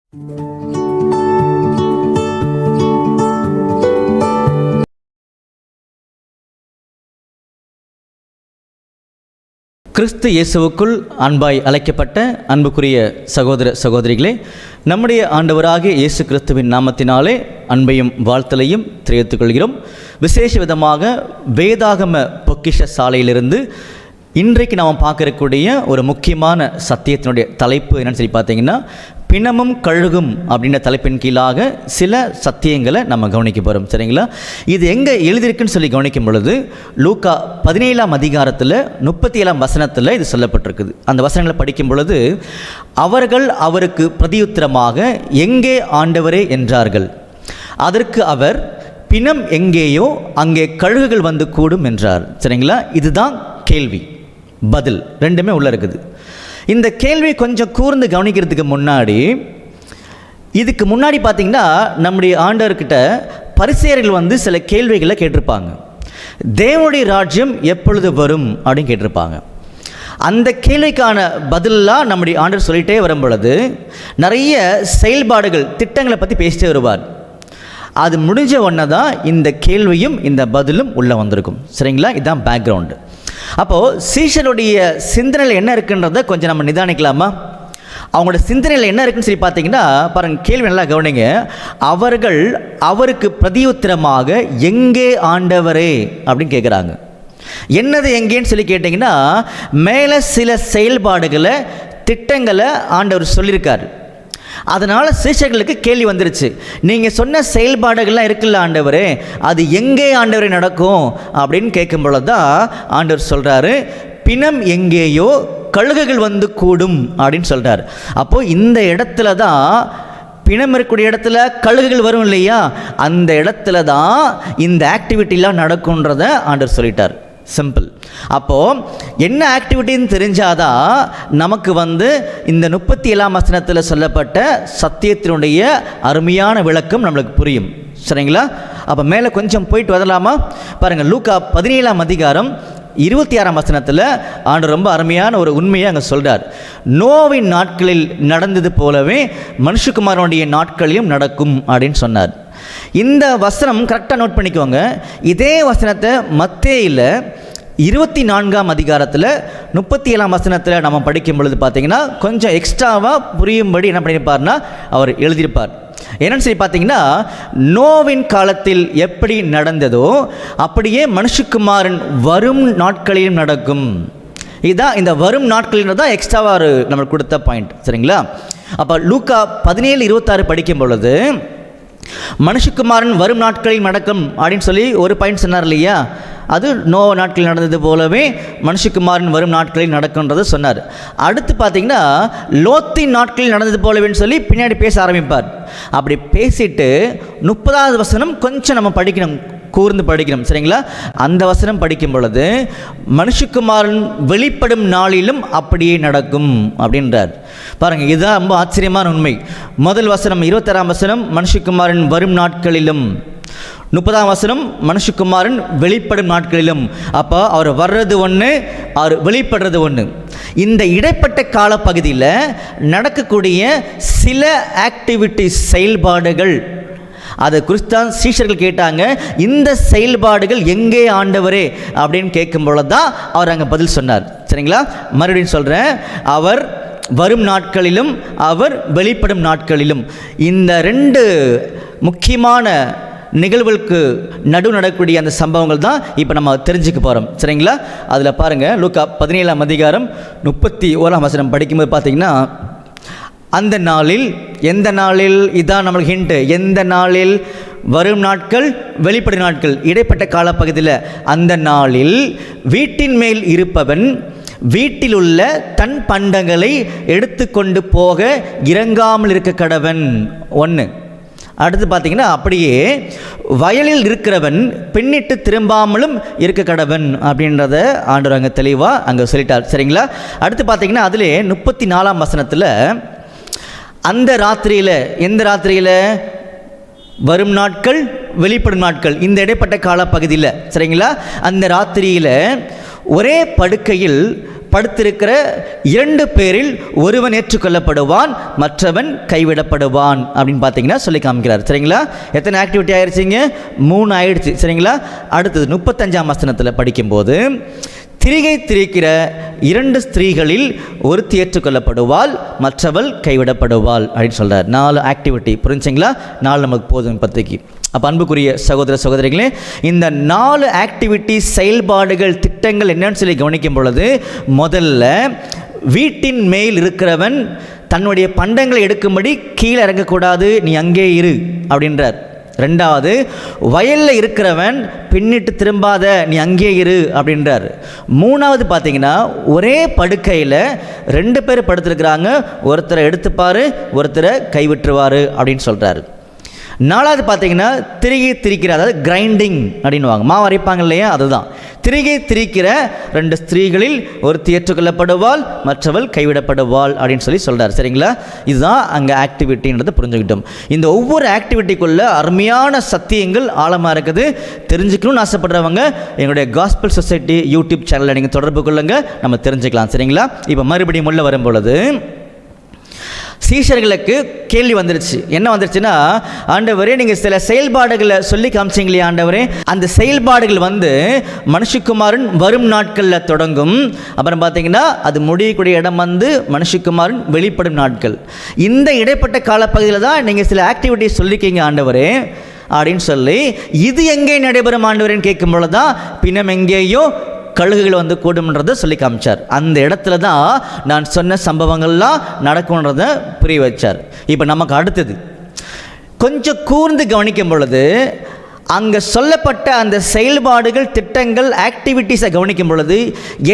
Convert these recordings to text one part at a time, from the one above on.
கிறிஸ்து இயேசுவுக்குள் அன்பாய் அழைக்கப்பட்ட அன்புக்குரிய சகோதர சகோதரிகளே, நம்முடைய ஆண்டவராகிய இயேசு கிறிஸ்துவின் நாமத்தினாலே அன்பையும் வாழ்த்தலையும் தெரிவித்துக் கொள்கிறோம். விசேஷ விதமாக வேதாகம பொக்கிஷ சாலையிலிருந்து இன்றைக்கு நாம் பார்க்கக்கூடிய ஒரு முக்கியமான சத்தியத்தினுடைய தலைப்பு என்னன்னு சொல்லி பார்த்தீங்கன்னா, பிணமும் கழுகும் அப்படின்ற தலைப்பின் கீழாக சில சத்தியங்களை நம்ம கவனிக்க போகிறோம். சரிங்களா? இது எங்கே எழுதியிருக்குன்னு சொல்லி கவனிக்கும் பொழுது லூக்கா 17ஆம் அதிகாரத்தில் 37ஆம் வசனத்தில் இது சொல்லப்பட்டிருக்குது. அந்த வசனங்களை படிக்கும் பொழுது, அவர்கள் அவருக்கு பிரதியுத்தரமாக, எங்கே ஆண்டவரே என்றார்கள். அதற்கு அவர், பிணம் எங்கேயோ அங்கே கழுகுகள் வந்து கூடும் என்றார். சரிங்களா? இதுதான் கேள்வி, பதில் ரெண்டுமே உள்ளே இருக்குது. இந்த கேள்வி கொஞ்சம் கூர்ந்து கவனிக்கிறதுக்கு முன்னாடி, இதுக்கு முன்னாடி பார்த்திங்கன்னா நம்முடைய ஆண்டவர்கிட்ட பரிசேயர்கள் வந்து சில கேள்விகளை கேட்டிருப்பாங்க. தேவனுடைய ராஜ்யம் எப்பொழுது வரும் அப்படின்னு கேட்டிருப்பாங்க. அந்த கேள்விக்கான பதிலாக நம்முடைய ஆண்டவர் சொல்லிகிட்டே வரும் பொழுது நிறைய செயல்பாடுகள், திட்டங்களை பற்றி பேசிட்டே வருவார். அது முடிஞ்ச உடனே தான் இந்த கேள்வியும் இந்த பதிலும் உள்ளே வந்திருக்கும். சரிங்களா? இதுதான் பேக்ரவுண்டு. அப்போது சீஷருடைய சிந்தனையில் என்ன இருக்குன்றதை கொஞ்சம் நம்ம நிதானிக்கலாமா? அவங்களோட சிந்தனையில் என்ன இருக்குன்னு சொல்லி பார்த்தீங்கன்னா, பாருங்கள், கேள்வி நல்லா கவனிங்க. அவர்கள் அவருக்கு பிரதியுத்தரமாக, எங்கே ஆண்டவரே அப்படின்னு கேட்குறாங்க. என்னது எங்கேன்னு சொல்லி கேட்டிங்கன்னா, மேலே சில செயல்பாடுகளை, திட்டங்களை ஆண்டவர் சொல்லியிருக்காரு. அதனால் சீஷர்களுக்கு கேள்வி வந்துருச்சு, நீங்கள் சொன்ன செயல்பாடுகள்லாம் இருக்குல்ல ஆண்டவரே, அது எங்கே ஆண்டவரே நடக்கும் அப்படின்னு கேட்கும் பொழுது தான் ஆண்டவர் சொல்கிறாரு, பிணம் எங்கேயோ கழுகுகள் வந்து கூடும் அப்படின்னு சொல்கிறார். அப்போது இந்த இடத்துல தான், பிணம் இருக்கக்கூடிய இடத்துல கழுகுகள் வரும் இல்லையா, அந்த இடத்துல தான் இந்த ஆக்டிவிட்டிலாம் நடக்கும்ன்றதை ஆண்டவர் சொல்லிட்டார். சிம்பிள். அப்போது என்ன ஆக்டிவிட்டின்னு தெரிஞ்சாதான் நமக்கு வந்து இந்த 37ஆம் வசனத்தில் சொல்லப்பட்ட சத்தியத்தினுடைய அருமையான விளக்கம் நம்மளுக்கு புரியும். சரிங்களா? அப்போ மேலே கொஞ்சம் போயிட்டு வரலாமா? பாருங்கள், லூக்கா 17ஆம் அதிகாரம் 26ஆம் வசனத்தில் ஆண்டவர் ரொம்ப அருமையான ஒரு உண்மையை அங்கே சொல்கிறார். நோவின் நாட்களில் நடந்தது போலவே மனுஷகுமாரனுடைய நாட்களிலும் நடக்கும் அப்படின்னு சொன்னார். இந்த வசனம் கரெக்டாக நோட் பண்ணிக்கோங்க. இதே வசனத்தை மத்தேயில 24ஆம் அதிகாரத்தில் 37ஆம் வசனத்தில் நம்ம படிக்கும் பொழுது பார்த்தீங்கன்னா கொஞ்சம் எக்ஸ்ட்ராவாக புரியும்படி என்ன பண்ணியிருப்பார்னா அவர் எழுதியிருப்பார். என்னன்னு சொல்லி பார்த்தீங்கன்னா, நோவின் காலத்தில் எப்படி நடந்ததோ அப்படியே மனுஷகுமாரன் வரும் நாட்களிலும் நடக்கும். இதுதான் இந்த வரும் நாட்களில் தான் எக்ஸ்ட்ராவாக நம்மளுக்கு கொடுத்த பாயிண்ட். சரிங்களா? அப்போ லூக்கா 17:26 படிக்கும் பொழுது, மனுஷகுமாரன் வரும் நாட்களில் நடக்கும் அப்படின்னு சொல்லி ஒரு பாயிண்ட் சொன்னார் இல்லையா, அது நோ நாட்களில் நடந்தது போலவே மனுஷகுமாரன் வரும் நாட்களில் நடக்கும்ன்றதை சொன்னார். அடுத்து பார்த்தீங்கன்னா, லோத்தின் நாட்களில் நடந்தது போலவேன்னு சொல்லி பின்னாடி பேச ஆரம்பிப்பார். அப்படி பேசிட்டு 30ஆவது வசனம் கொஞ்சம் நம்ம படிக்கணும், கூர்ந்து படிக்கணும். சரிங்களா? அந்த வசனம் படிக்கும் பொழுது, மனுஷகுமாரன் வெளிப்படும் நாளிலும் அப்படியே நடக்கும் அப்படின்றார். பாருங்கள், இதுதான் ரொம்ப ஆச்சரியமான உண்மை. முதல் வசனம் 26ஆம் வசனம் மனுஷகுமாரன் வரும் நாட்களிலும், 30ஆம் வசனம் மனுஷகுமாரன் வெளிப்படும் நாட்களிலும். அப்போ அவர் வர்றது ஒன்று, அவர் வெளிப்படுறது ஒன்று. இந்த இடைப்பட்ட காலப்பகுதியில் நடக்கக்கூடிய சில ஆக்டிவிட்டிஸ், செயல்பாடுகள், அதை குறித்தான் சீஷர்கள் கேட்டாங்க. இந்த செயல்பாடுகள் எங்கே ஆண்டவரே அப்படின்னு கேட்கும் பொழுது தான் அவர் அங்கே பதில் சொன்னார். சரிங்களா? மறுபடியும் சொல்கிறேன், அவர் வரும் நாட்களிலும் அவர் வெளிப்படும் நாட்களிலும். இந்த ரெண்டு முக்கியமான நிகழ்வுகளுக்கு நடு நடக்கக்கூடிய அந்த சம்பவங்கள் தான் இப்போ நம்ம தெரிஞ்சுக்க போகிறோம். சரிங்களா? அதில் பாருங்கள், லூக்கா 17ஆம் அதிகாரம் 31ஆம் வசனம் படிக்கும்போது பார்த்தீங்கன்னா, அந்த நாளில், எந்த நாளில், இதான் நம்மளுக்கு ஹிண்ட்டு, எந்த நாளில், வரும் நாட்கள் வெளிப்படும் நாட்கள், இடைப்பட்ட காலப்பகுதியில். அந்த நாளில் வீட்டின் மேல் இருப்பவன் வீட்டில் உள்ள தன் பண்டங்களை எடுத்து கொண்டு போக இறங்காமல் இருக்க கடவன். ஒன்று. அடுத்து பார்த்தீங்கன்னா, அப்படியே வயலில் இருக்கிறவன் பின்னிட்டு திரும்பாமலும் இருக்க கடவன் அப்படின்றத ஆண்டவர் அங்கே தெளிவாக அங்கே சொல்லிட்டார். சரிங்களா? அடுத்து பார்த்தீங்கன்னா, அதிலே 34ஆம் வசனத்தில், அந்த ராத்திரியில், எந்த ராத்திரியில், வரும் நாட்கள் வெளிப்படும் நாட்கள், இந்த இடைப்பட்ட காலப்பகுதியில். சரிங்களா? அந்த ராத்திரியில் ஒரே படுக்கையில் படுத்திருக்கிற 2 பேரில் ஒருவன் ஏற்றுக்கொள்ளப்படுவான், மற்றவன் கைவிடப்படுவான் அப்படின்னு பார்த்தீங்கன்னா சொல்லி காமிக்கிறார். சரிங்களா? எத்தனை ஆக்டிவிட்டி ஆயிடுச்சிங்க? 3 ஆயிடுச்சு. சரிங்களா? அடுத்தது 35ஆம் வசனத்தில் படிக்கும்போது, திரிகை திரிக்கிற 2 ஸ்திரீகளில் ஒருத்தி ஏற்றுக்கொள்ளப்படுவாள், மற்றவள் கைவிடப்படுவாள் அப்படின்னு சொல்கிறார். 4 ஆக்டிவிட்டி. புரிஞ்சுங்களா? 4 நமக்கு போதும் இப்போதைக்கு. அப்போ அன்புக்குரிய சகோதர சகோதரிகளே, இந்த 4 ஆக்டிவிட்டி செயல்பாடுகள் திட்டங்கள் என்னன்னு சொல்லி கவனிக்கும் பொழுது, முதல்ல வீட்டின் மேல் இருக்கிறவன் தன்னுடைய பண்டங்களை எடுக்கும்படி கீழே இறங்கக்கூடாது, நீ அங்கே இரு அப்படின்றார். 2வது, வயலில் இருக்கிறவன் பின்னிட்டு திரும்பாத, நீ அங்கே இரு அப்படின்றார். 3வது பார்த்தீங்கன்னா, ஒரே படுக்கையில் 2 பேர் படுத்துருக்குறாங்க, ஒருத்தரை எடுத்துப்பார், ஒருத்தரை கைவிட்டுருவார் அப்படின்னு சொல்கிறாரு. 4வது பார்த்தீங்கன்னா, திரிகை திரிக்கிற, அதாவது கிரைண்டிங் அப்படின்வாங்க, மாவு அரைப்பாங்க இல்லையா, அதுதான். திரிகை திரிக்கிற 2 ஸ்திரீகளில் ஒருத்தி ஏற்றுக்கொள்ளப்படுவாள், மற்றவள் கைவிடப்படுவாள் அப்படின்னு சொல்லி சொல்கிறார். சரிங்களா? இதுதான் அங்கே ஆக்டிவிட்டின்றதை புரிஞ்சுக்கிட்டோம். இந்த ஒவ்வொரு ஆக்டிவிட்டிக்குள்ளே அருமையான சத்தியங்கள் ஆழமாக இருக்குது. தெரிஞ்சுக்கணும்னு ஆசைப்படுறவங்க எங்களுடைய காஸ்பல் சொசைட்டி யூடியூப் சேனலில் நீங்கள் தொடர்பு கொள்ளுங்க, நம்ம தெரிஞ்சுக்கலாம். சரிங்களா? இப்போ மறுபடியும் உள்ள வரும் பொழுது சீஷர்களுக்கு கேள்வி வந்துருச்சு. என்ன வந்துருச்சுன்னா, ஆண்டவரே நீங்கள் சில செயல்பாடுகளை சொல்லி காமிச்சிங்களே ஆண்டவரே, அந்த செயல்பாடுகள் மனுஷகுமாரன் வரும் நாட்களில் தொடங்கும், அப்புறம் பார்த்தீங்கன்னா அது முடியக்கூடிய இடம் மனுஷகுமாரன் வெளிப்படும் நாட்கள். இந்த இடைப்பட்ட காலப்பகுதியில் தான் நீங்கள் சில ஆக்டிவிட்டிஸ் சொல்லிக்கிங்க ஆண்டவரே அப்படின்னு சொல்லி, இது எங்கே நடைபெறும் ஆண்டவரேன்னு கேட்கும் பொழுது தான் பின்னம் எங்கேயோ கழுகுகள் கூடும்ன்றதை சொல்லி காமிச்சார். அந்த இடத்துல தான் நான் சொன்ன சம்பவங்கள்லாம் நடக்கும்ன்றதை புரிய வச்சார். இப்போ நமக்கு அடுத்தது கொஞ்சம் கூர்ந்து கவனிக்கும் பொழுது, அங்கே சொல்லப்பட்ட அந்த செயல்பாடுகள், திட்டங்கள், ஆக்டிவிட்டீஸை கவனிக்கும் பொழுது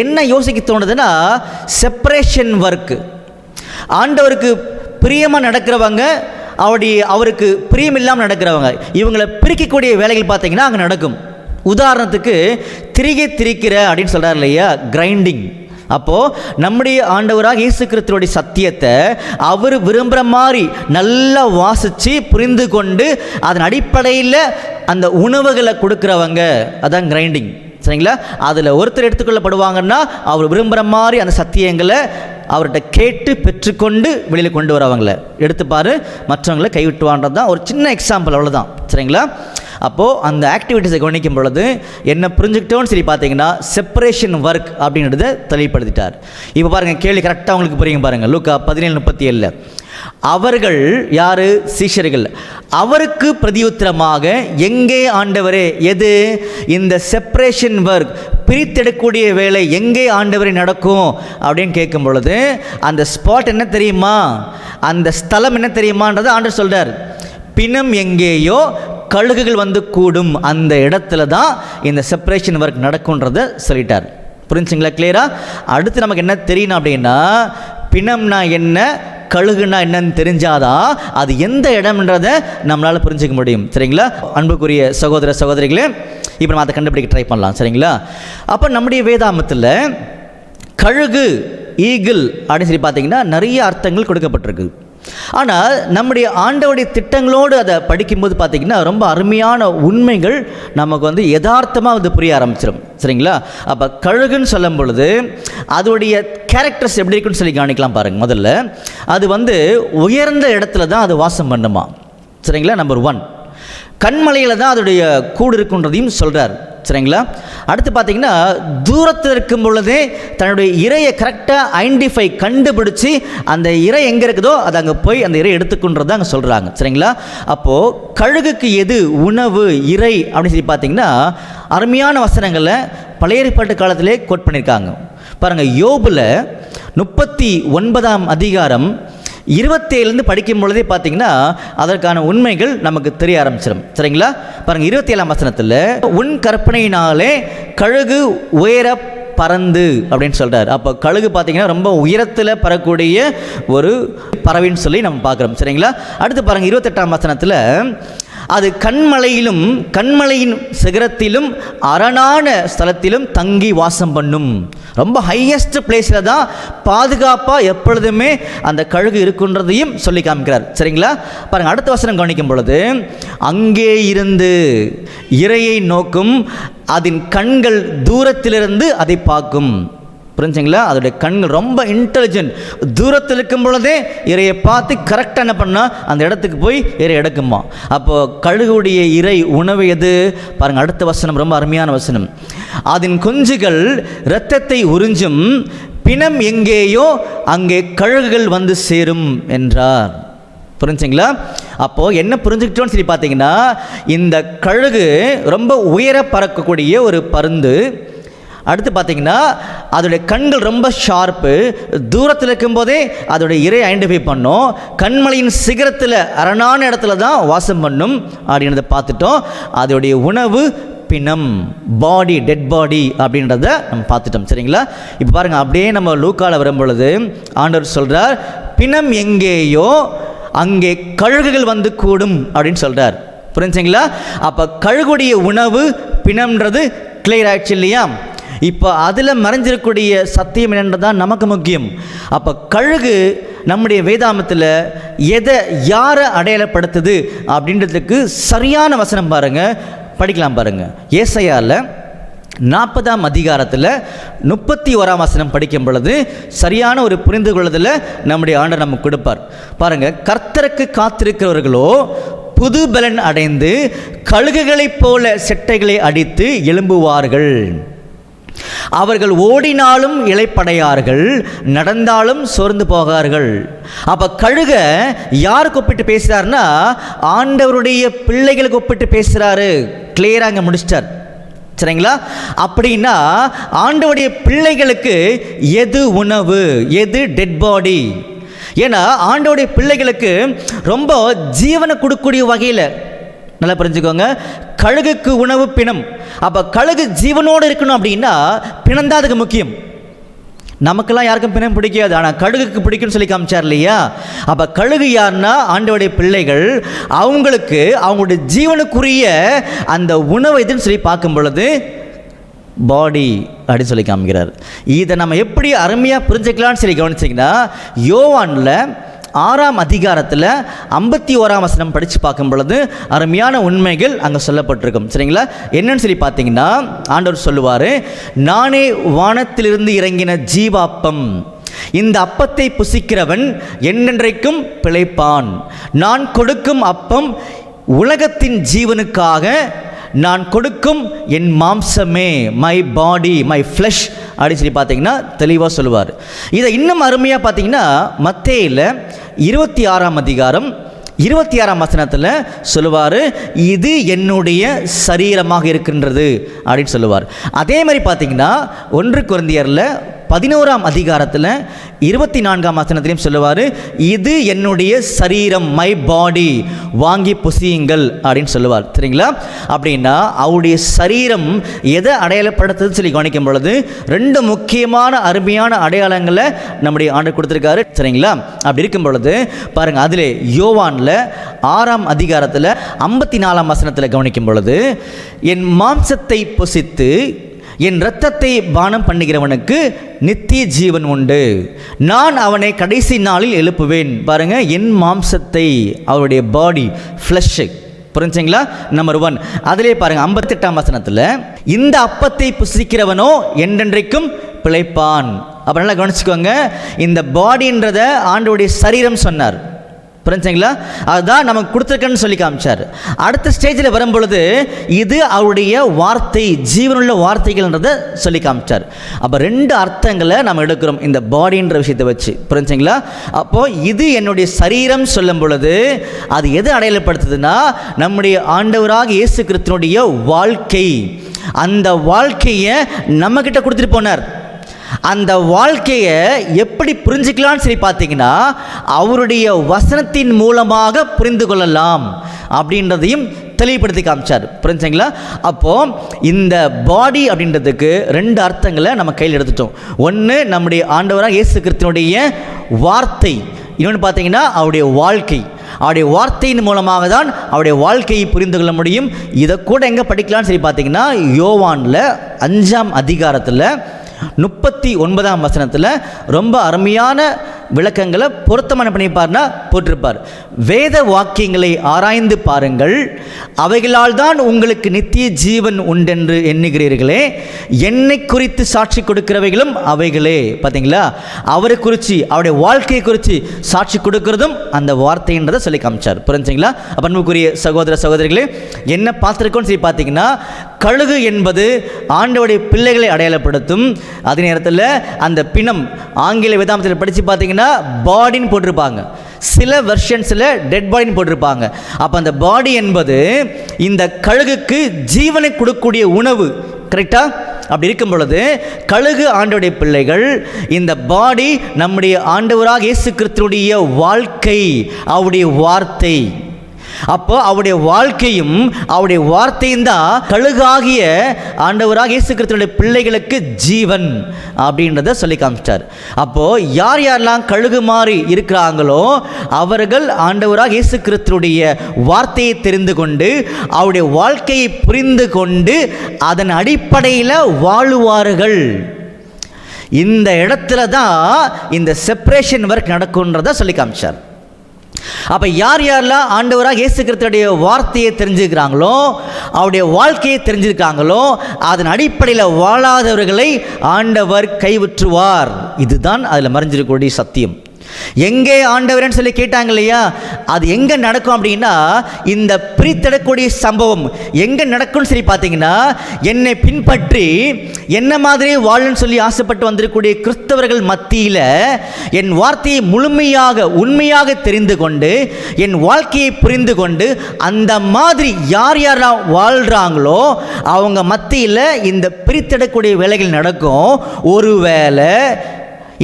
என்ன யோசிக்க தோணுதுன்னா, செப்பரேஷன் ஒர்க்கு. ஆண்டவருக்கு பிரியமாக நடக்கிறவங்க, அவருக்கு பிரியமில்லாமல் நடக்கிறவங்க, இவங்களை பிரிக்கக்கூடிய வேலைகள் பார்த்தீங்கன்னா அங்கே நடக்கும். உதாரணத்துக்கு திரிகை திரிக்கிற அப்படின்னு சொல்கிறார் இல்லையா, கிரைண்டிங். அப்போது நம்முடைய ஆண்டவராக இயேசு கிறிஸ்துவோடைய சத்தியத்தை அவர் விரும்புகிற மாதிரி நல்லா வாசித்து புரிந்து கொண்டு அதன் அடிப்படையில் அந்த உணவுகளை கொடுக்குறவங்க, அதான் கிரைண்டிங். சரிங்களா? அதில் ஒருத்தர் எடுத்துக்கொள்ளப்படுவாங்கன்னா அவர் விரும்புகிற மாதிரி அந்த சத்தியங்களை அவர்கிட்ட கேட்டு பெற்றுக்கொண்டு வெளியில் கொண்டு வரவங்களை எடுத்துப்பார், மற்றவங்களை கைவிட்டுவான்றது தான் ஒரு சின்ன எக்ஸாம்பிள், அவ்வளோதான். சரிங்களா? அப்போது அந்த ஆக்டிவிட்டீஸை கவனிக்கும் பொழுது என்ன புரிஞ்சுக்கிட்டோன்னு சொல்லி பார்த்தீங்கன்னா, செப்பரேஷன் ஒர்க் அப்படின்றத தெளிவுபடுத்திட்டார். இப்போ பாருங்கள், கேள்வி கரெக்டாக உங்களுக்கு புரியும் பாருங்கள். லூக்கா 17:37 அவர்கள் யார்? சீஷர்கள். அவருக்கு பிரதியுத்தரமாக, எங்கே ஆண்டவரே, எது இந்த செப்பரேஷன் ஒர்க், பிரித்தெடுக்கக்கூடிய வேலை எங்கே ஆண்டவரே நடக்கும் அப்படின்னு கேட்கும் பொழுது, அந்த ஸ்பாட் என்ன தெரியுமா, அந்த ஸ்தலம் என்ன தெரியுமான்றதை ஆண்டவர் சொல்கிறார். பிணம் எங்கேயோ கழுகுகள் கூடும், அந்த இடத்துல தான் இந்த செப்பரேஷன் ஒர்க் நடக்கும்ன்றதை சொல்லிட்டார். புரிஞ்சுங்களா? கிளியரா? அடுத்து நமக்கு என்ன தெரியணும் அப்படின்னா, பிணம்னா என்ன, கழுகுனா என்னன்னு தெரிஞ்சாதான் அது எந்த இடம்ன்றதை நம்மளால் புரிஞ்சிக்க முடியும். சரிங்களா? அன்புக்குரிய சகோதர சகோதரிகளே, இப்போ நம்ம அதை கண்டுபிடிக்க ட்ரை பண்ணலாம். சரிங்களா? அப்போ நம்முடைய வேதாமத்தில் கழுகு, ஈகிள் அப்படின்னு சொல்லி பார்த்தீங்கன்னா நிறைய அர்த்தங்கள் கொடுக்கப்பட்டிருக்கு. ஆனால் நம்முடைய ஆண்டவருடைய திட்டங்களோடு அதை படிக்கும்போது பார்த்திங்கன்னா ரொம்ப அருமையான உண்மைகள் நமக்கு யதார்த்தமாக புரிய ஆரம்பிச்சிடும். சரிங்களா? அப்போ கழுகுன்னு சொல்லும் பொழுது அதோடைய கேரக்டர்ஸ் எப்படி இருக்குன்னு சொல்லி கவனிக்கலாம் பாருங்கள். முதல்ல அது உயர்ந்த இடத்துல தான் அது வாசம் பண்ணுமா. சரிங்களா? நம்பர் 1, கண்மலையில் தான் அதோடைய கூடு இருக்குன்றதையும் சொல்கிறார். சரிங்களா? அடுத்து பார்த்தீங்கன்னா, தூரத்தில் இருக்கும் பொழுதே தன்னுடைய இரையை கரெக்டாக ஐடென்டிஃபை கண்டுபிடிச்சி அந்த இறை எங்கே இருக்குதோ அது அங்கே போய் அந்த இறை எடுத்துக்கொன்றதை அங்கே சொல்கிறாங்க. சரிங்களா? அப்போது கழுகுக்கு எது உணவு, இறை அப்படின்னு சொல்லி பார்த்தீங்கன்னா அருமையான வசனங்களை பழைய ஏற்பாட்டு காலத்திலே கோட் பண்ணியிருக்காங்க. பாருங்கள், யோபில் 39ஆம் அதிகாரம் 27 படிக்கும் பொழுதே பார்த்தீங்கன்னா அதற்கான உண்மைகள் நமக்கு தெரிய ஆரம்பிச்சிடும். சரிங்களா? பாருங்கள், 27ஆம் வசனத்தில், உன் கற்பனையினாலே கழுகு உயர பறந்து அப்படின்னு சொல்கிறார். அப்போ கழுகு பார்த்தீங்கன்னா ரொம்ப உயரத்தில் பறக்கூடிய ஒரு பறவைன்னு சொல்லி நம்ம பார்க்குறோம். சரிங்களா? அடுத்து பாருங்கள், 28ஆம் வசனத்தில், அது கண்மலையிலும் கண்மலையின் சிகரத்திலும் அரணான ஸ்தலத்திலும் தங்கி வாசம் பண்ணும். ரொம்ப ஹையஸ்ட் பிளேஸில் தான் பாதுகாப்பாக எப்பொழுதுமே அந்த கழுகு இருக்குன்றதையும் சொல்லி காமிக்கிறார். சரிங்களா? பாருங்கள், அடுத்த வசனம் கவனிக்கும் பொழுது, அங்கே இருந்து இரையை நோக்கும், அதன் கண்கள் தூரத்திலிருந்து அதை பார்க்கும். புரிஞ்சுங்களா? அதோடைய கண்கள் ரொம்ப இன்டெலிஜென்ட். தூரத்தில் இருக்கும் பொழுதே இறையை பார்த்து கரெக்டாக என்ன பண்ணால் அந்த இடத்துக்கு போய் இறை எடுக்குமா. அப்போது கழுகுடைய இறை உணவு எது பாருங்கள். அடுத்த வசனம் ரொம்ப அருமையான வசனம். அதன் குஞ்சுகள் இரத்தத்தை உறிஞ்சும், பிணம் எங்கேயோ அங்கே கழுகுகள் வந்து சேரும் என்றார். புரிஞ்சுங்களா? அப்போது என்ன புரிஞ்சுக்கிட்டோன்னு சொல்லி பார்த்தீங்கன்னா, இந்த கழுகு ரொம்ப உயர பறக்கக்கூடிய ஒரு பருந்து. அடுத்து பார்த்தீங்கன்னா அதோடைய கண்கள் ரொம்ப ஷார்ப்பு. தூரத்தில் இருக்கும்போதே அதோடைய இறை ஐடென்டிஃபை பண்ணும். கண்மலையின் சிகரத்தில் அரணான இடத்துல தான் வாசம் பண்ணும் அப்படின்றத பார்த்துட்டோம். அதோடைய உணவு பிணம், பாடி, டெட் பாடி அப்படின்றத நம்ம பார்த்துட்டோம். சரிங்களா? இப்போ பாருங்கள், அப்படியே நம்ம லூக்கால வரும்பொழுது ஆண்டவர் சொல்கிறார், பிணம் எங்கேயோ அங்கே கழுகுகள் வந்து கூடும் அப்படின்னு சொல்கிறார். புரிஞ்சுங்களா? அப்போ கழுகுடைய உணவு பிணம்ன்றது கிளியர் ஆயிடுச்சு இல்லையா? இப்போ அதில் மறைஞ்சிருக்கக்கூடிய சத்தியம் என்னன்றதான் நமக்கு முக்கியம். அப்போ கழுகு நம்முடைய வேதாமத்தில் எதை யாரை அடையாளப்படுத்துது அப்படின்றதுக்கு சரியான வசனம் பாருங்கள், படிக்கலாம் பாருங்கள். ஏசாயாவில் 40ஆம் அதிகாரத்தில் 31ஆம் வசனம் படிக்கும் பொழுது சரியான ஒரு புரிந்து கொள்ளுதலை நம்முடைய ஆண்டவர் நமக்கு கொடுப்பார். பாருங்கள், கர்த்தருக்கு காத்திருக்கிறவர்களோ புது பலன் அடைந்து கழுகுகளைப் போல செட்டைகளை அடித்து எழும்புவார்கள். அவர்கள் ஓடினாலும் இளைப்படையார்கள், நடந்தாலும் சோர்ந்து போகார்கள். அப்போ கழுக யாருக்கு ஒப்பிட்டு பேசுகிறாருன்னா ஆண்டவருடைய பிள்ளைகளுக்கு ஒப்பிட்டு பேசுகிறாரு. கிளியராக அங்கே முடிச்சிட்டார். சரிங்களா? அப்படின்னா ஆண்டவருடைய பிள்ளைகளுக்கு எது உணவு, எது டெட் பாடி? ஏன்னா ஆண்டவருடைய பிள்ளைகளுக்கு ரொம்ப ஜீவனை கொடுக்கக்கூடிய வகையில், நல்லா புரிஞ்சுக்கோங்க, கழுகுக்கு உணவு பிணம். அப்போ கழுகு ஜீவனோடு இருக்கணும் அப்படின்னா பிணம் தான் அதுக்கு முக்கியம். நமக்கெல்லாம் யாருக்கும் பிணம் பிடிக்காது, ஆனால் கழுகுக்கு பிடிக்கும்னு சொல்லி காமிச்சார் இல்லையா? அப்போ கழுகு யாருன்னா ஆண்டவருடைய பிள்ளைகள். அவங்களுக்கு அவங்களுடைய ஜீவனுக்குரிய அந்த உணவு எதுன்னு சொல்லி பார்க்கும் பொழுது பாடி அப்படின்னு சொல்லி காமிக்கிறார். இதை நம்ம எப்படி அருமையாக புரிஞ்சுக்கலான்னு சொல்லி கவனிச்சிங்கன்னா, யோவானில் 6ஆம் அதிகாரத்தில் 51ஆம் வசனம் படித்து பார்க்கும் பொழுது அருமையான உண்மைகள் அங்கே சொல்லப்பட்டிருக்கும். சரிங்களா? என்னன்னு சொல்லி பார்த்தீங்கன்னா ஆண்டவர் சொல்லுவார், நானே வானத்திலிருந்து இறங்கின ஜீவாப்பம், இந்த அப்பத்தை புசிக்கிறவன் என்றென்றைக்கும் பிழைப்பான். நான் கொடுக்கும் அப்பம் உலகத்தின் ஜீவனுக்காக நான் கொடுக்கும் என் மாம்சமே, மை பாடி, மை ஃப்ளஷ் அப்படின்னு சொல்லி பார்த்தீங்கன்னா தெளிவாக சொல்லுவார். இதை இன்னும் அருமையாக பார்த்தீங்கன்னா மத்தேயுல 26ஆம் அதிகாரம் 26ஆம் வசனத்தில் சொல்லுவார், இது என்னுடைய சரீரமாக இருக்கின்றது அப்படின்னு சொல்லுவார். அதே மாதிரி பார்த்தீங்கன்னா 1 கொரிந்தியரில் 11ஆம் அதிகாரத்தில் 24ஆம் வசனத்திலையும் சொல்லுவார், இது என்னுடைய சரீரம், மை பாடி, வாங்கி புசியுங்கள் அப்படின்னு சொல்லுவார். சரிங்களா? அப்படின்னா அவருடைய சரீரம் எதை அடையாளப்படுத்துதுன்னு சொல்லி கவனிக்கும் பொழுது 2 முக்கியமான அருமையான அடையாளங்களை நம்முடைய ஆண்டவர் கொடுத்துருக்காரு. சரிங்களா? அப்படி இருக்கும் பொழுது பாருங்கள், அதில் யோவானில் 6ஆம் அதிகாரத்தில் 54ஆம் வசனத்தில் கவனிக்கும் பொழுது, என் மாம்சத்தை புசித்து என் இரத்தத்தை பானம் பண்ணுகிறவனுக்கு நித்திய ஜீவன் உண்டு, நான் அவனை கடைசி நாளில் எழுப்புவேன். பாருங்க, என் மாம்சத்தை, அவருடைய பாடி, ஃப்ளஷ். புரிஞ்சுங்களா? நம்பர் 1. அதிலே பாருங்க 58ஆம் வசனத்தில், இந்த அப்பத்தை புசிக்கிறவனோ என்றென்றைக்கும் பிழைப்பான். அப்போ நல்லா கவனிச்சுக்கோங்க, இந்த பாடின்றத ஆண்டவருடைய சரீரம் சொன்னார். புரிஞ்சுங்களா? அதுதான் நமக்கு கொடுத்துருக்கன்னு சொல்லி காமிச்சார். அடுத்த ஸ்டேஜில் வரும்பொழுது இது அவருடைய வார்த்தை, ஜீவனுள்ள வார்த்தைகள்ன்றதை சொல்லி காமிச்சார். அப்போ 2 அர்த்தங்களை நம்ம எடுக்கிறோம் இந்த பாடின்ற விஷயத்தை வச்சு. புரிஞ்சுங்களா? அப்போது இது என்னுடைய சரீரம் சொல்லும் பொழுது அது எது அடையாளப்படுத்துதுன்னா நம்முடைய ஆண்டவராக இயேசு கிறிஸ்துவினுடைய வாழ்க்கை. அந்த வாழ்க்கையை நம்மக்கிட்ட கொடுத்துட்டு போனார். அந்த வாழ்க்கையை எப்படி புரிஞ்சுக்கலான்னு சொல்லி பார்த்தீங்கன்னா அவருடைய வசனத்தின் மூலமாக புரிந்து கொள்ளலாம் அப்படின்றதையும் தெளிவுபடுத்தி காமிச்சார். புரிஞ்சுங்களா? அப்போது இந்த பாடி அப்படின்றதுக்கு 2 அர்த்தங்களை நம்ம கையில் எடுத்துட்டோம். ஒன்று நம்முடைய ஆண்டவராக இயேசு கிறிஸ்துவினுடைய வார்த்தை, இன்னொன்று பார்த்தீங்கன்னா அவருடைய வாழ்க்கை. அவருடைய வார்த்தையின் மூலமாக தான் அவருடைய வாழ்க்கையை புரிந்து கொள்ள முடியும். இதை கூட எங்கே படிக்கலான்னு சொல்லி பார்த்தீங்கன்னா யோவானில் 5ஆம் அதிகாரத்தில் 39ஆம் வசனத்தில் ரொம்ப அருமையான விளக்கங்களை பொருத்தமான பண்ணிப்பார்னா போட்டிருப்பார். வேத வாக்கியங்களை ஆராய்ந்து பாருங்கள், அவைகளால் தான் உங்களுக்கு நித்திய ஜீவன் உண்டென்று எண்ணுகிறீர்களே, என்னை குறித்து சாட்சி கொடுக்கிறவைகளும் அவைகளே. பார்த்தீங்களா, அவரை குறித்து அவருடைய வாழ்க்கையை குறித்து சாட்சி கொடுக்கிறதும் அந்த வார்த்தைன்றதை சொல்லி காமிச்சார். புரிஞ்சுங்களா? அப்போ அன்புக்குரிய சகோதர சகோதரிகளே, என்ன பார்த்துருக்கோன்னு சொல்லி பார்த்தீங்கன்னா, கழுகு என்பது ஆண்டவருடைய பிள்ளைகளை அடையாளப்படுத்தும். அதே நேரத்தில் அந்த பிணம் ஆங்கில வேதாந்தத்தில் படித்து பார்த்தீங்கன்னா பாடின்னு போட்டிருப்பாங்க, சில வெர்ஷன்ஸில் டெட் பாடின்னு போட்டிருப்பாங்க. அப்போ அந்த பாடி என்பது இந்த கழுகுக்கு ஜீவனை கொடுக்கக்கூடிய உணவு. கரெக்டா? அப்படி இருக்கும் பொழுது கழுகு ஆண்டவருடைய பிள்ளைகள், இந்த பாடி நம்முடைய ஆண்டவராக இயேசு கிறிஸ்துவுடைய வாழ்க்கை, அவருடைய வார்த்தை. அப்போ அவருடைய வாழ்க்கையும் அவருடைய வார்த்தையும் தான் கழுகாகிய ஆண்டவராக இயேசு கிறிஸ்துவினுடைய பிள்ளைகளுக்கு ஜீவன் அப்படின்றத சொல்லி காமிச்சார். அப்போ யார் யாரெல்லாம் கழுகு மாறி இருக்கிறாங்களோ அவர்கள் ஆண்டவராக இயேசு கிறிஸ்துவுடைய வார்த்தையை தெரிந்து கொண்டு அவருடைய வாழ்க்கையை புரிந்து கொண்டு அதன் அடிப்படையில் வாழுவார்கள். இந்த இடத்துல தான் இந்த செப்பரேஷன் ஒர்க் நடக்கும்ன்றத சொல்லி காமிச்சார். அப்போ யார் யாரெல்லாம் ஆண்டவராக இயேசு கிறிஸ்துவுடைய வார்த்தையை தெரிஞ்சுக்கிறாங்களோ, அவருடைய வாழ்க்கையை தெரிஞ்சிருக்காங்களோ, அதன் அடிப்படையில் வாழாதவர்களை ஆண்டவர் கைவிற்றுவார். இதுதான் அதில் மறைஞ்சிருக்கக்கூடிய சத்தியம். எங்கே ஆண்டவரன்னு சொல்லி கேட்டாங்க இல்லையா, அது எங்கே நடக்கும் அப்படின்னா, இந்த பிரித்தெடக்கூடிய சம்பவம் எங்கே நடக்கும்னு சொல்லி பார்த்தீங்கன்னா, என்னை பின்பற்றி என்ன மாதிரி வாழன்னு சொல்லி ஆசைப்பட்டு வந்திருக்கக்கூடிய கிறிஸ்தவர்கள் மத்தியில் என் வார்த்தையை முழுமையாக உண்மையாக தெரிந்து கொண்டு என் வாழ்க்கையை புரிந்து கொண்டு அந்த மாதிரி யார் யாரெல்லாம் வாழ்கிறாங்களோ அவங்க மத்தியில் இந்த பிரித்தெடக்கூடிய வேலைகள் நடக்கும். ஒருவேளை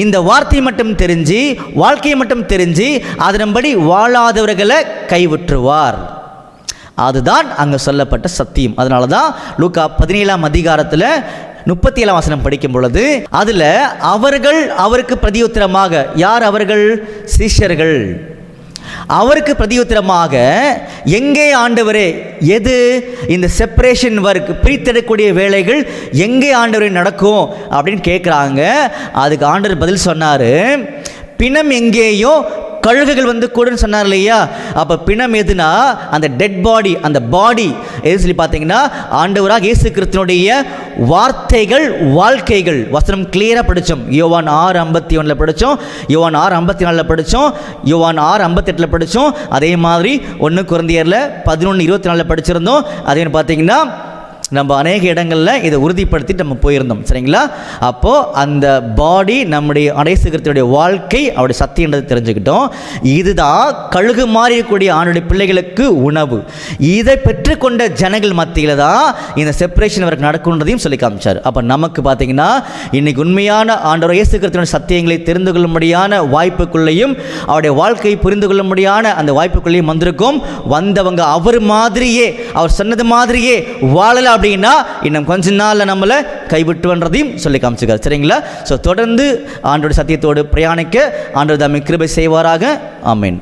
இந்த வார்த்தையை மட்டும் தெரிஞ்சு வாழ்க்கையை மட்டும் தெரிஞ்சு அதன்படி வாழாதவர்களை கைவிற்றுவார். அதுதான் அங்கே சொல்லப்பட்ட சத்தியம். அதனால தான் லூக்கா 17ஆம் அதிகாரத்தில் 37ஆம் வசனம் படிக்கும் பொழுது அதில் அவர்கள் அவருக்கு பிரதியுத்தரமாக, யார் அவர்கள்? சீஷர்கள். அவருக்கு பிரதியுத்தரமாக, எங்கே ஆண்டவரே, எது இந்த செப்பரேஷன் ஒர்க், பிரித்தெடுக்கக்கூடிய வேலைகள் எங்கே ஆண்டவரே நடக்கும் அப்படின்னு கேட்குறாங்க. அதுக்கு ஆண்டவர் பதில் சொன்னார், பிணம் எங்கேயோ கழுகுகள் வந்து கூடுன்னு சொன்னார் இல்லையா. அப்போ பிணம் எதுனா அந்த டெட் பாடி, அந்த பாடி எது சொல்லி பார்த்தீங்கன்னா ஆண்டவராக இயேசு கிறிஸ்துவினுடைய வார்த்தைகள், வாழ்க்கைகள். வசனம் கிளியராக படித்தோம். யோவான் 6:51 படித்தோம், யோவான் 6:54 படித்தோம், யோவான் 6:58 படித்தோம். அதே மாதிரி 1 கொரிந்தியரில் 11:24 படிச்சிருந்தோம். அதே பார்த்தீங்கன்னா நம்ம அநேக இடங்களில் இதை உறுதிப்படுத்திட்டு நம்ம போயிருந்தோம். சரிங்களா? அப்போது அந்த பாடி நம்முடைய இயேசு கிறிஸ்துவுடைய வாழ்க்கை, அவருடைய சத்தியன்றதை தெரிஞ்சுக்கிட்டோம். இதுதான் கழுகு மாறியக்கூடிய ஆணுடைய பிள்ளைகளுக்கு உணவு. இதை பெற்றுக்கொண்ட ஜனங்கள் மத்தியில் தான் இந்த செப்பரேஷன் ஒர்க் நடக்கும்ன்றதையும் சொல்லி காமிச்சார். அப்போ நமக்கு பார்த்தீங்கன்னா இன்றைக்கி உண்மையான ஆண்டவர் இயேசு கிறிஸ்துவின் சத்தியங்களை தெரிந்து கொள்ளும்படியான வாய்ப்புக்குள்ளேயும் அவருடைய வாழ்க்கையை புரிந்து கொள்ளும்படியான அந்த வாய்ப்புக்குள்ளேயும் வந்திருக்கும். வந்தவங்க அவர் மாதிரியே, அவர் சொன்னது மாதிரியே வாழலாம் அப்படின்னா இன்னும் கொஞ்ச நாள்ல நம்மளை கைவிட்டுவன்றதையும் சொல்லி காமிச்சுக்கார். சரிங்களா? ஸோ தொடர்ந்து ஆண்டவருடைய சத்தியத்தோடு பிரயாணிக்க ஆண்டவர் தம்மை கிருபை செய்வாராக. ஆமென்.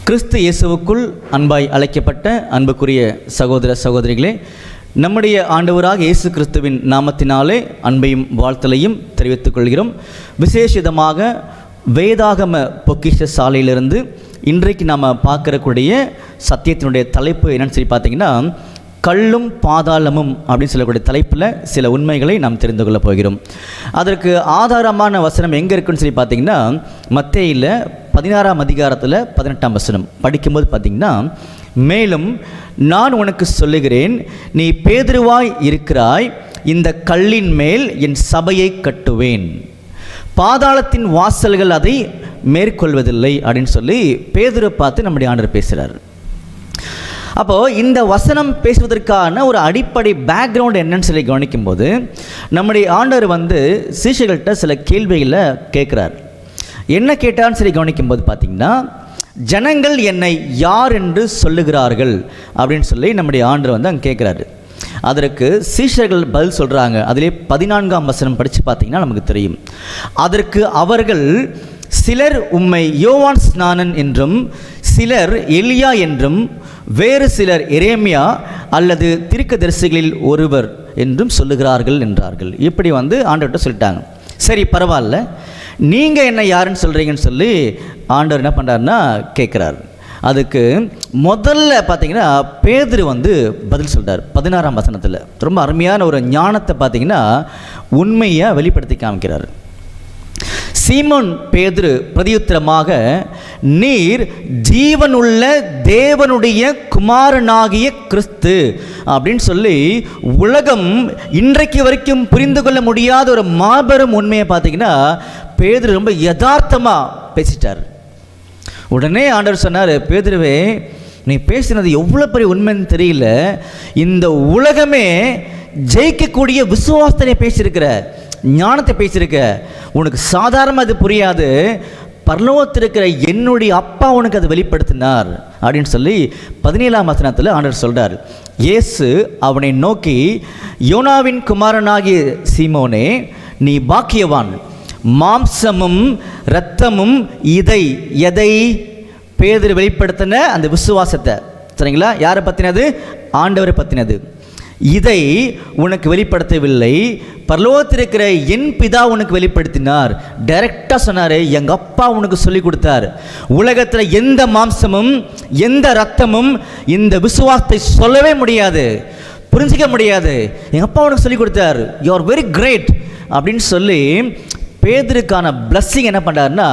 கிறிஸ்து இயேசுவுக்குள் அன்பாய் அழைக்கப்பட்ட அன்புக்குரிய சகோதர சகோதரிகளே, நம்முடைய ஆண்டவராக இயேசு கிறிஸ்துவின் நாமத்தினாலே அன்பையும் வாழ்த்தலையும் தெரிவித்துக் கொள்கிறோம். விசேஷிதமாக வேதாகம பொக்கிஷ சாலையிலிருந்து இன்றைக்கு நாம் பார்க்கக்கூடிய சத்தியத்தினுடைய தலைப்பு என்னன்னு சொல்லி பார்த்தீங்கன்னா, கல்லும் பாதாளமும் அப்படின்னு சொல்லக்கூடிய தலைப்பில் சில உண்மைகளை நாம் தெரிந்து கொள்ளப் போகிறோம். அதற்கு ஆதாரமான வசனம் எங்கே இருக்குன்னு சொல்லி பார்த்தீங்கன்னா, மத்தேயுல 16ஆம் அதிகாரத்தில் 18ஆம் வசனம் படிக்கும்போது பார்த்தீங்கன்னா, மேலும் நான் உனக்கு சொல்லுகிறேன், நீ பேதுருவாய் இருக்கிறாய், இந்த கல்லின் மேல் என் சபையை கட்டுவேன், பாதாளத்தின் வாசல்கள் அதை மேற்கொள்வதில்லை அப்படின்னு சொல்லி பேதுரு பார்த்து நம்முடைய ஆண்டவர் பேசுகிறார். அப்போது இந்த வசனம் பேசுவதற்கான ஒரு அடிப்படை பேக்ரவுண்ட் என்னன்னு சொல்லி கவனிக்கும்போது நம்முடைய ஆண்டவர் வந்து சீஷர்கள்ட்ட சில கேள்விகளை கேட்குறார். என்ன கேட்டான்னு சொல்லி கவனிக்கும்போது பார்த்திங்கன்னா, ஜனங்கள் என்னை யார் என்று சொல்லுகிறார்கள் அப்படின்னு சொல்லி நம்முடைய ஆண்டவர் வந்து அங்கே கேட்குறாரு. அதற்கு சீஷர்கள் பதில் சொல்கிறாங்க. அதிலே 14ஆம் வசனம் படித்து பார்த்தீங்கன்னா நமக்கு தெரியும். அதற்கு அவர்கள், சிலர் உம்மை யோவான் ஸ்நானன் என்றும், சிலர் எலியா என்றும், வேறு சிலர் எரேமியா அல்லது தீர்க்கதரிசிகளில் ஒருவர் என்றும் சொல்லுகிறார்கள் என்றார்கள். இப்படி ஆண்டவர்கிட்ட சொல்லிட்டாங்க. சரி, பரவாயில்ல, நீங்கள் என்ன யாருன்னு சொல்கிறீங்கன்னு சொல்லி ஆண்டவர் என்ன பண்ணுறாருன்னா கேட்குறாரு. அதுக்கு முதல்ல பார்த்தீங்கன்னா பேதுரு பதில் சொல்கிறார். 16ஆம் வசனத்தில் ரொம்ப அருமையான ஒரு ஞானத்தை பார்த்தீங்கன்னா உண்மையை வெளிப்படுத்தி காமிக்கிறார். சீமோன் பேதுரு பிரதியுத்தரமாக, நீர் ஜீவனுள்ள தேவனுடைய குமாரனாகிய கிறிஸ்து அப்படின்னு சொல்லி உலகம் இன்றைக்கு வரைக்கும் புரிந்து கொள்ள முடியாத ஒரு மாபெரும் உண்மையை பார்த்தீங்கன்னா பேதுரு ரொம்ப யதார்த்தமாக பேசிட்டார். உடனே ஆண்டவர் சொன்னார், பேதுருவே, நீ பேசினது எவ்வளோ பெரிய உண்மைன்னு தெரியல, இந்த உலகமே ஜெயிக்கக்கூடிய விசுவாசத்தை பேசியிருக்கிற, ஞானத்தை பேசியிருக்க, உனக்கு சாதாரணமாக அது புரியாது, பரலோகத்தில் இருக்கிற என்னுடைய அப்பா உனக்கு அதை வெளிப்படுத்தினார் அப்படின்னு சொல்லி 17ஆம் வசனத்தில் ஆண்டவர் சொல்கிறார். இயேசு அவனை நோக்கி, யோனாவின் குமாரனாகிய சீமோனே, நீ பாக்கியவான், மாம்சமும் இரத்தமும் எதை பேதுரு வெளிப்படுத்தின அந்த விசுவாசத்தை, சரிங்களா, யாரை பற்றினது? ஆண்டவரை பற்றினது. இதை உனக்கு வெளிப்படுத்தவில்லை, பரலோகத்தில் இருக்கிற என் பிதா உனக்கு வெளிப்படுத்தினார். டைரக்டாக சொன்னார், எங்கள் அப்பா உனக்கு சொல்லி கொடுத்தார். உலகத்தில் எந்த மாம்சமும் எந்த இரத்தமும் இந்த விசுவாசத்தை சொல்லவே முடியாது, புரிஞ்சிக்க முடியாது. எங்கள் அப்பா உனக்கு சொல்லி கொடுத்தார், யூ ஆர் வெரி கிரேட் அப்படின்னு சொல்லி பேதுருக்கான பிளஸ்ஸிங் என்ன பண்ணுறாருன்னா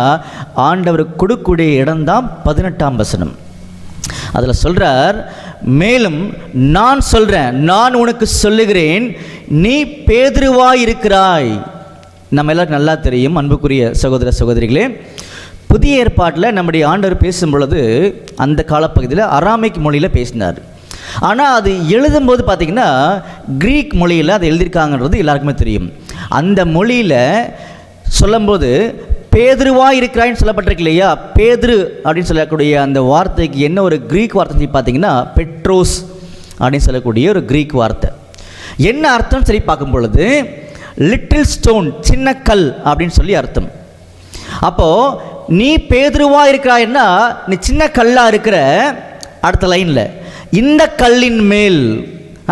ஆண்டவர் கொடுக்கக்கூடிய இடம்தான் 18ஆம் வசனம். அதில் சொல்கிறார், மேலும் நான் சொல்கிறேன், நான் உனக்கு சொல்லுகிறேன், நீ பேதுருவாய் இருக்கிறாய். நம்ம எல்லாருக்கும் நல்லா தெரியும் அன்புக்குரிய சகோதர சகோதரிகளே, புதிய ஏற்பாட்டில் நம்முடைய ஆண்டவர் பேசும் பொழுது அந்த காலப்பகுதியில் அராமிக் மொழியில் பேசினார். ஆனால் அது எழுதும்போது பார்த்திங்கன்னா கிரீக் மொழியில் அதை எழுதியிருக்காங்கன்றது எல்லாருக்குமே தெரியும். அந்த மொழியில் சொல்லும்போது பேதுருவாய் இருக்கிறாயின்னு சொல்லப்பட்டிருக்கு இல்லையா, பேதுரு அப்படின்னு சொல்லக்கூடிய அந்த வார்த்தைக்கு என்ன ஒரு கிரீக் வார்த்தை பார்த்தீங்கன்னா பெட்ரோஸ் அப்படின்னு சொல்லக்கூடிய ஒரு கிரீக் வார்த்தை. என்ன அர்த்தம் சரி பார்க்கும் பொழுது லிட்டில் ஸ்டோன், சின்ன கல் அப்படின்னு சொல்லி அர்த்தம். அப்போது நீ பேதுருவாய் இருக்கிறாய்னா நீ சின்ன கல்லாக இருக்கிற. அடுத்த லைனில் இந்த கல்லின் மேல்,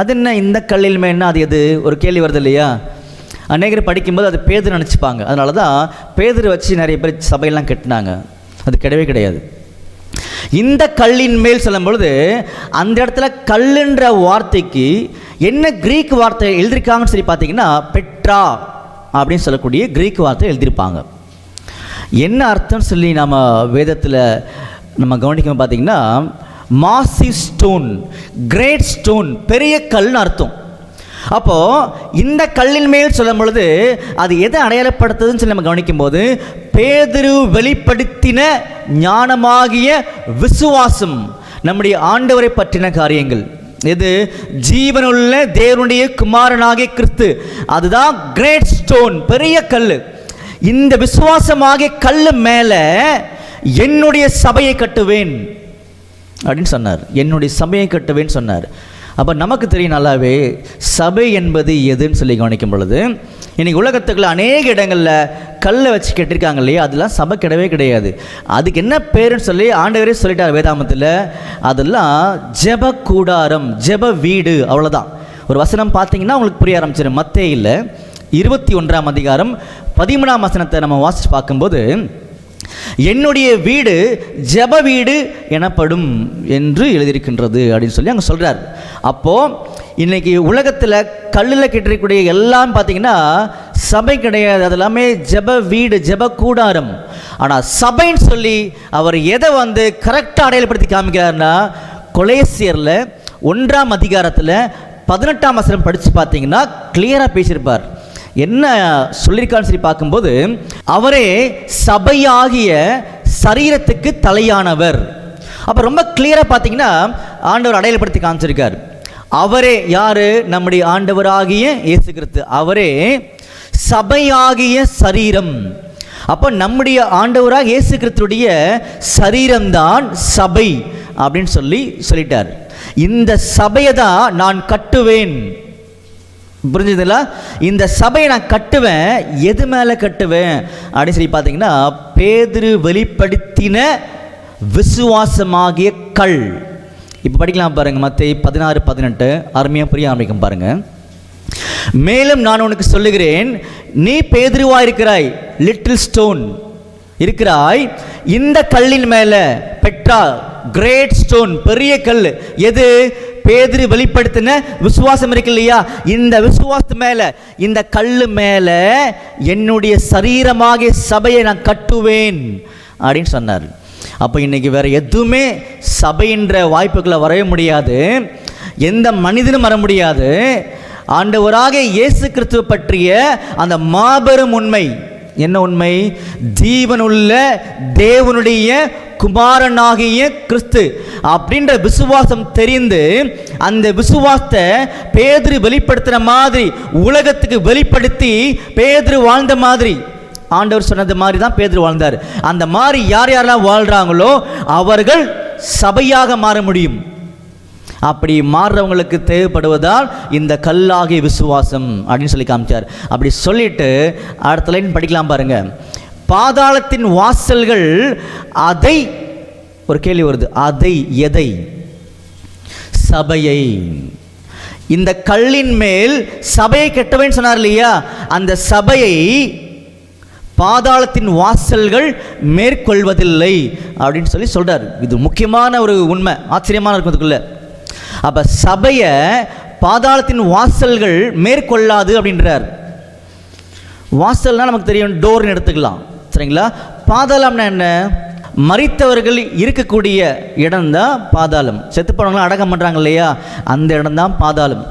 அது என்ன இந்த கல்லின் மேல்னா அது எது ஒரு கேள்வி வருது இல்லையா. அநேகர் படிக்கும்போது அது பேதுரு நினச்சிப்பாங்க. அதனால தான் பேதுரு வச்சு நிறைய பேர் சபையெல்லாம் கட்டினாங்க. அது கிடையவே கிடையாது. இந்த கல்லின் மேல் சொல்லும் பொழுது அந்த இடத்துல கல்லுன்ற வார்த்தைக்கு என்ன கிரீக் வார்த்தை எழுதியிருக்காங்கன்னு சொல்லி பார்த்தீங்கன்னா பெட்ரா அப்படின்னு சொல்லக்கூடிய கிரீக் வார்த்தை எழுதியிருப்பாங்க. என்ன அர்த்தம்னு சொல்லி நம்ம வேதத்தில் நம்ம கவனிக்கணும் பார்த்தீங்கன்னா மாசிவ் ஸ்டோன், கிரேட் ஸ்டோன், பெரிய கல்னு அர்த்தம். அப்போது இந்த கல்லின் மேல் சொல்லும் பொழுது அது எதை அடையாளப்படுத்துதுன்னு சொல்லி நம்ம கவனிக்கும் போது பேதுரு வெளிப்படுத்தின ஞானமாகிய விசுவாசம், நம்முடைய ஆண்டவரை பற்றின காரியங்கள். எது? ஜீவனுள்ள தேவனுடைய குமாரனாகிய கிறிஸ்து, அதுதான் கிரேட் ஸ்டோன், பெரிய கல். இந்த விசுவாசமாகிய கல் மேலே என்னுடைய சபையை கட்டுவேன் அப்படின்னு சொன்னார். என்னுடைய சபையை கட்டுவேன்னு சொன்னார். அப்போ நமக்கு தெரியும் நல்லாவே சபை என்பது எதுன்னு சொல்லி கவனிக்கும் பொழுது இன்றைக்கி உலகத்துக்குள்ள அநேக இடங்களில் கல்லை வச்சு கட்டியிருக்காங்க இல்லையா, அதெல்லாம் சபை கிடையவே கிடையாது. அதுக்கு என்ன பேருன்னு சொல்லி ஆண்டவரே சொல்லிட்டார் வேதாமத்தில், அதெல்லாம் ஜெப கூடாரம், ஜெப வீடு, அவ்வளோதான். ஒரு வசனம் பார்த்தீங்கன்னா உங்களுக்கு புரிய ஆரம்பிச்சிடும். மத்தேயுல 21ஆம் அதிகாரம் 13ஆம் வசனத்தை நம்ம வாசித்து பார்க்கும்போது என்னுடைய வீடு ஜெப வீடு எனப்படும் என்று எழுதியிருக்கின்றது அப்படின்னு சொல்லி அங்கே சொல்கிறார். அப்போது இன்றைக்கி உலகத்தில் கல்லில் கட்டிருக்கக்கூடிய எல்லாம் பார்த்திங்கன்னா சபை கிடையாது, அது எல்லாமே ஜெப வீடு, ஜெப கூடாரம். ஆனால் சபைன்னு சொல்லி அவர் எதை கரெக்டாக அடையாளப்படுத்தி காமிக்கிறார்னா கொலேசியரில் 1ஆம் அதிகாரத்தில் 18ஆம் வசனம் படித்து பார்த்தீங்கன்னா கிளியராக பேசியிருப்பார். என்ன சொல்லியிருக்கான்னு சொல்லி பார்க்கும்போது அவரே சபையாகிய சரீரத்துக்கு தலையானவர். அப்போ ரொம்ப கிளியராக பார்த்தீங்கன்னா ஆண்டவர் அடையாளப்படுத்தி காமிச்சிருக்கார். அவரே யார்? நம்முடைய ஆண்டவராகிய இயேசு கிறிஸ்து. அவரே சபையாகிய சரீரம். அப்போ நம்முடைய ஆண்டவராக இயேசு கிறிஸ்துடைய சரீரம்தான் சபை அப்படின்னு சொல்லிட்டார். இந்த சபையை தான் நான் கட்டுவேன். புரிஞ்சுதுங்களா? இந்த சபையை நான் கட்டுவேன். எது மேலே கட்டுவேன் அப்படின்னு சொல்லி பார்த்தீங்கன்னா பேதுரு வெளிப்படுத்தின விசுவாசமாகிய கல். இப்போ படிக்கலாம் பாருங்கள், மத்தேயு 16:18 அருமையாக புரிய ஆரம்பிக்கும் பாருங்கள். மேலும் நான் உனக்கு சொல்லுகிறேன், நீ பேதுருவா இருக்கிறாய், லிட்டில் ஸ்டோன் இருக்கிறாய், இந்த கல்லின் மேல பெட்ரா, கிரேட் ஸ்டோன், பெரிய கல். எது? பேதுரு வெளிப்படுத்தின விசுவாசம் இருக்கு இல்லையா, இந்த விசுவாசத்து மேல, இந்த கல்லு மேல என்னுடைய சரீரமாகிய சபையை நான் கட்டுவேன் அப்படின்னு சொன்னார். அப்போ இன்னைக்கு வேற எதுவுமே சபைன்ற வாய்ப்புகளை வரவே முடியாது, எந்த மனிதனும் வர முடியாது. ஆண்டவராக இயேசு கிறிஸ்துவை பற்றிய அந்த மாபெரும் உண்மை என்ன உண்மை? ஜீவனுள்ள தேவனுடைய குமாரனாகிய கிறிஸ்து அப்படின்ற விசுவாசம் தெரிந்து, அந்த விசுவாசத்தை பேதுரு வெளிப்படுத்துற மாதிரி உலகத்துக்கு வெளிப்படுத்தி பேதுரு வாழ்ந்த மாதிரி, ஆண்டவர் சொன்னது மாதிரி தான் பேதுரு வாழ்ந்தார். அந்த மாதிரி யார் யாரெல்லாம் வாழ்றாங்களோ அவர்கள் சபையாக மாற முடியும். அப்படி மாறுறவங்களுக்கு தேவைப்படுவதால் இந்த கல்லாகிய விசுவாசம் அப்படின்னு சொல்லி காமிச்சார். அப்படி சொல்லிட்டு அடுத்த லைன் படிக்கலாம் பாருங்க. பாதாளத்தின் வாசல்கள் அதை, ஒரு கேள்வி வருது, அதை எதை? சபையை. இந்த கல்லின் மேல் சபையை கட்டவேன்னு சொன்னார் இல்லையா, அந்த சபையை பாதாளத்தின் வாசல்கள் மேற்கொள்வதில்லை அப்படின்னு சொல்லி சொல்றார். இது முக்கியமான ஒரு உண்மை, ஆச்சரியமான இருக்கும் அதுக்குள்ள. அப்ப சபையை பாதாளத்தின் வாசல்கள் மேற்கொள்ளாது அப்படின்றார். வாசல்னா நமக்கு தெரியும், டோர்னு எடுத்துக்கலாம், சரிங்களா? பாதாளம்னா என்ன? மரித்தவர்கள் இருக்கக்கூடிய இடம்தான் பாதாளம். செத்து போனவங்களும் அடக்கம் பண்ணுறாங்க இல்லையா, அந்த இடம்தான் பாதாளம்.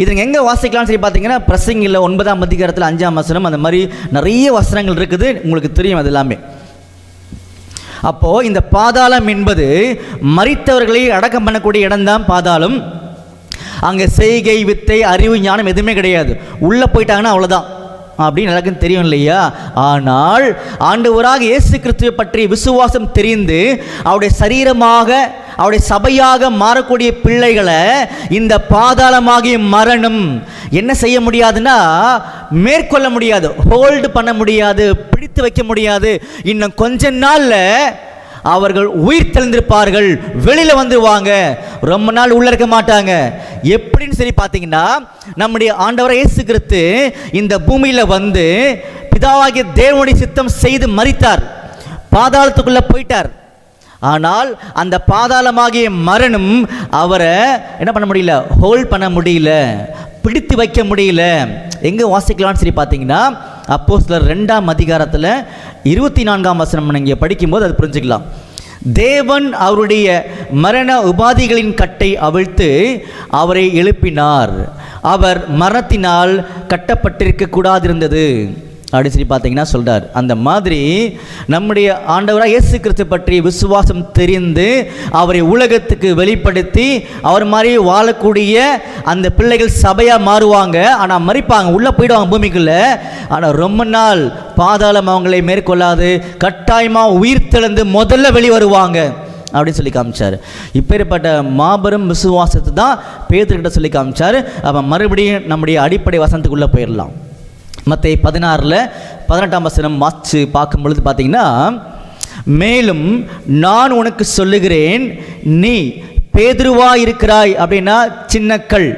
இது எங்கே வாசிக்கலாம்னு சொல்லி பார்த்தீங்கன்னா, பிரசங்கில் 9ஆம் அதிகாரத்தில் 5ஆம் வசனம், அந்த மாதிரி நிறைய வசனங்கள் இருக்குது, உங்களுக்கு தெரியும் அது எல்லாமே. அப்போது இந்த பாதாளம் என்பது மரித்தவர்களை அடக்கம் பண்ணக்கூடிய இடம்தான் பாதாளம். அங்கே செய்கை, வித்தை, அறிவு, ஞானம் எதுவுமே கிடையாது. உள்ளே போயிட்டாங்கன்னா அவ்வளோதான் அப்படின்னு எல்லாருக்கும் தெரியும் இல்லையா? ஆனால் ஆண்டவராக இயேசு கிறிஸ்துவை பற்றி விசுவாசம் தெரிந்து அவருடைய சரீரமாக, அவருடைய சபையாக மாறக்கூடிய பிள்ளைகளை இந்த பாதாளமாகிய மரணம் என்ன செய்ய முடியாதுன்னா மேற்கொள்ள முடியாது, ஹோல்டு பண்ண முடியாது, பிடித்து வைக்க முடியாது. இன்னும் கொஞ்ச நாள்ல அவர்கள் உயிர் தெளிந்திருப்பார்கள், வெளியில் வந்துருவாங்க, ரொம்ப நாள் உள்ள இருக்க மாட்டாங்க. எப்படின்னு சொல்லி பார்த்தீங்கன்னா, நம்முடைய ஆண்டவர் இயேசு கிறிஸ்து இந்த பூமியில் வந்து பிதாவாகிய தேவனுடைய சித்தம் செய்து மரித்தார், பாதாளத்துக்குள்ள போயிட்டார். ஆனால் அந்த பாதாளமாகிய மரணம் அவரை என்ன பண்ண முடியல, ஹோல்ட் பண்ண முடியல, பிடித்து வைக்க முடியல. எங்கே வாசிக்கலாம்னு சொல்லி பார்த்தீங்கன்னா, அப்போஸ்தலர் 2ஆம் அதிகாரத்தில் 24ஆம் வசனம் நீங்கள் படிக்கும்போது அது புரிஞ்சுக்கலாம். தேவன் அவருடைய மரண உபாதிகளின் கட்டை அவிழ்த்து அவரை எழுப்பினார், அவர் மரணத்தினால் கட்டப்பட்டிருக்க கூடாதிருந்தது அப்படின்னு சொல்லி பார்த்தீங்கன்னா சொல்கிறார். அந்த மாதிரி நம்முடைய ஆண்டவராக இயேசு கிறிஸ்து பற்றி விசுவாசம் தெரிந்து அவரை உலகத்துக்கு வெளிப்படுத்தி அவர் மாதிரி வாழக்கூடிய அந்த பிள்ளைகள் சபையாக மாறுவாங்க. ஆனால் மறிப்பாங்க, உள்ளே போயிடுவாங்க பூமிக்குள்ளே. ஆனால் ரொம்ப நாள் பாதாளம் அவங்களை மேற்கொள்ளாது, கட்டாயமாக உயிர் தெழுந்து முதல்ல வெளிவருவாங்க அப்படின்னு சொல்லி காமிச்சார். இப்பேற்பட்ட மாபெரும் விசுவாசத்தை தான் பேதுருக்கிட்ட சொல்லி காமிச்சார். அப்போ மறுபடியும் நம்முடைய அடிப்படை வசனத்துக்குள்ளே போயிடலாம். மத்தேயு 16:18ஆம் வசனம் வாசித்து பார்க்கும் பொழுது பார்த்தீங்கன்னா, மேலும் நான் உனக்கு சொல்லுகிறேன், நீ பேதுருவா இருக்கிறாய் அப்படின்னா சின்ன கல்.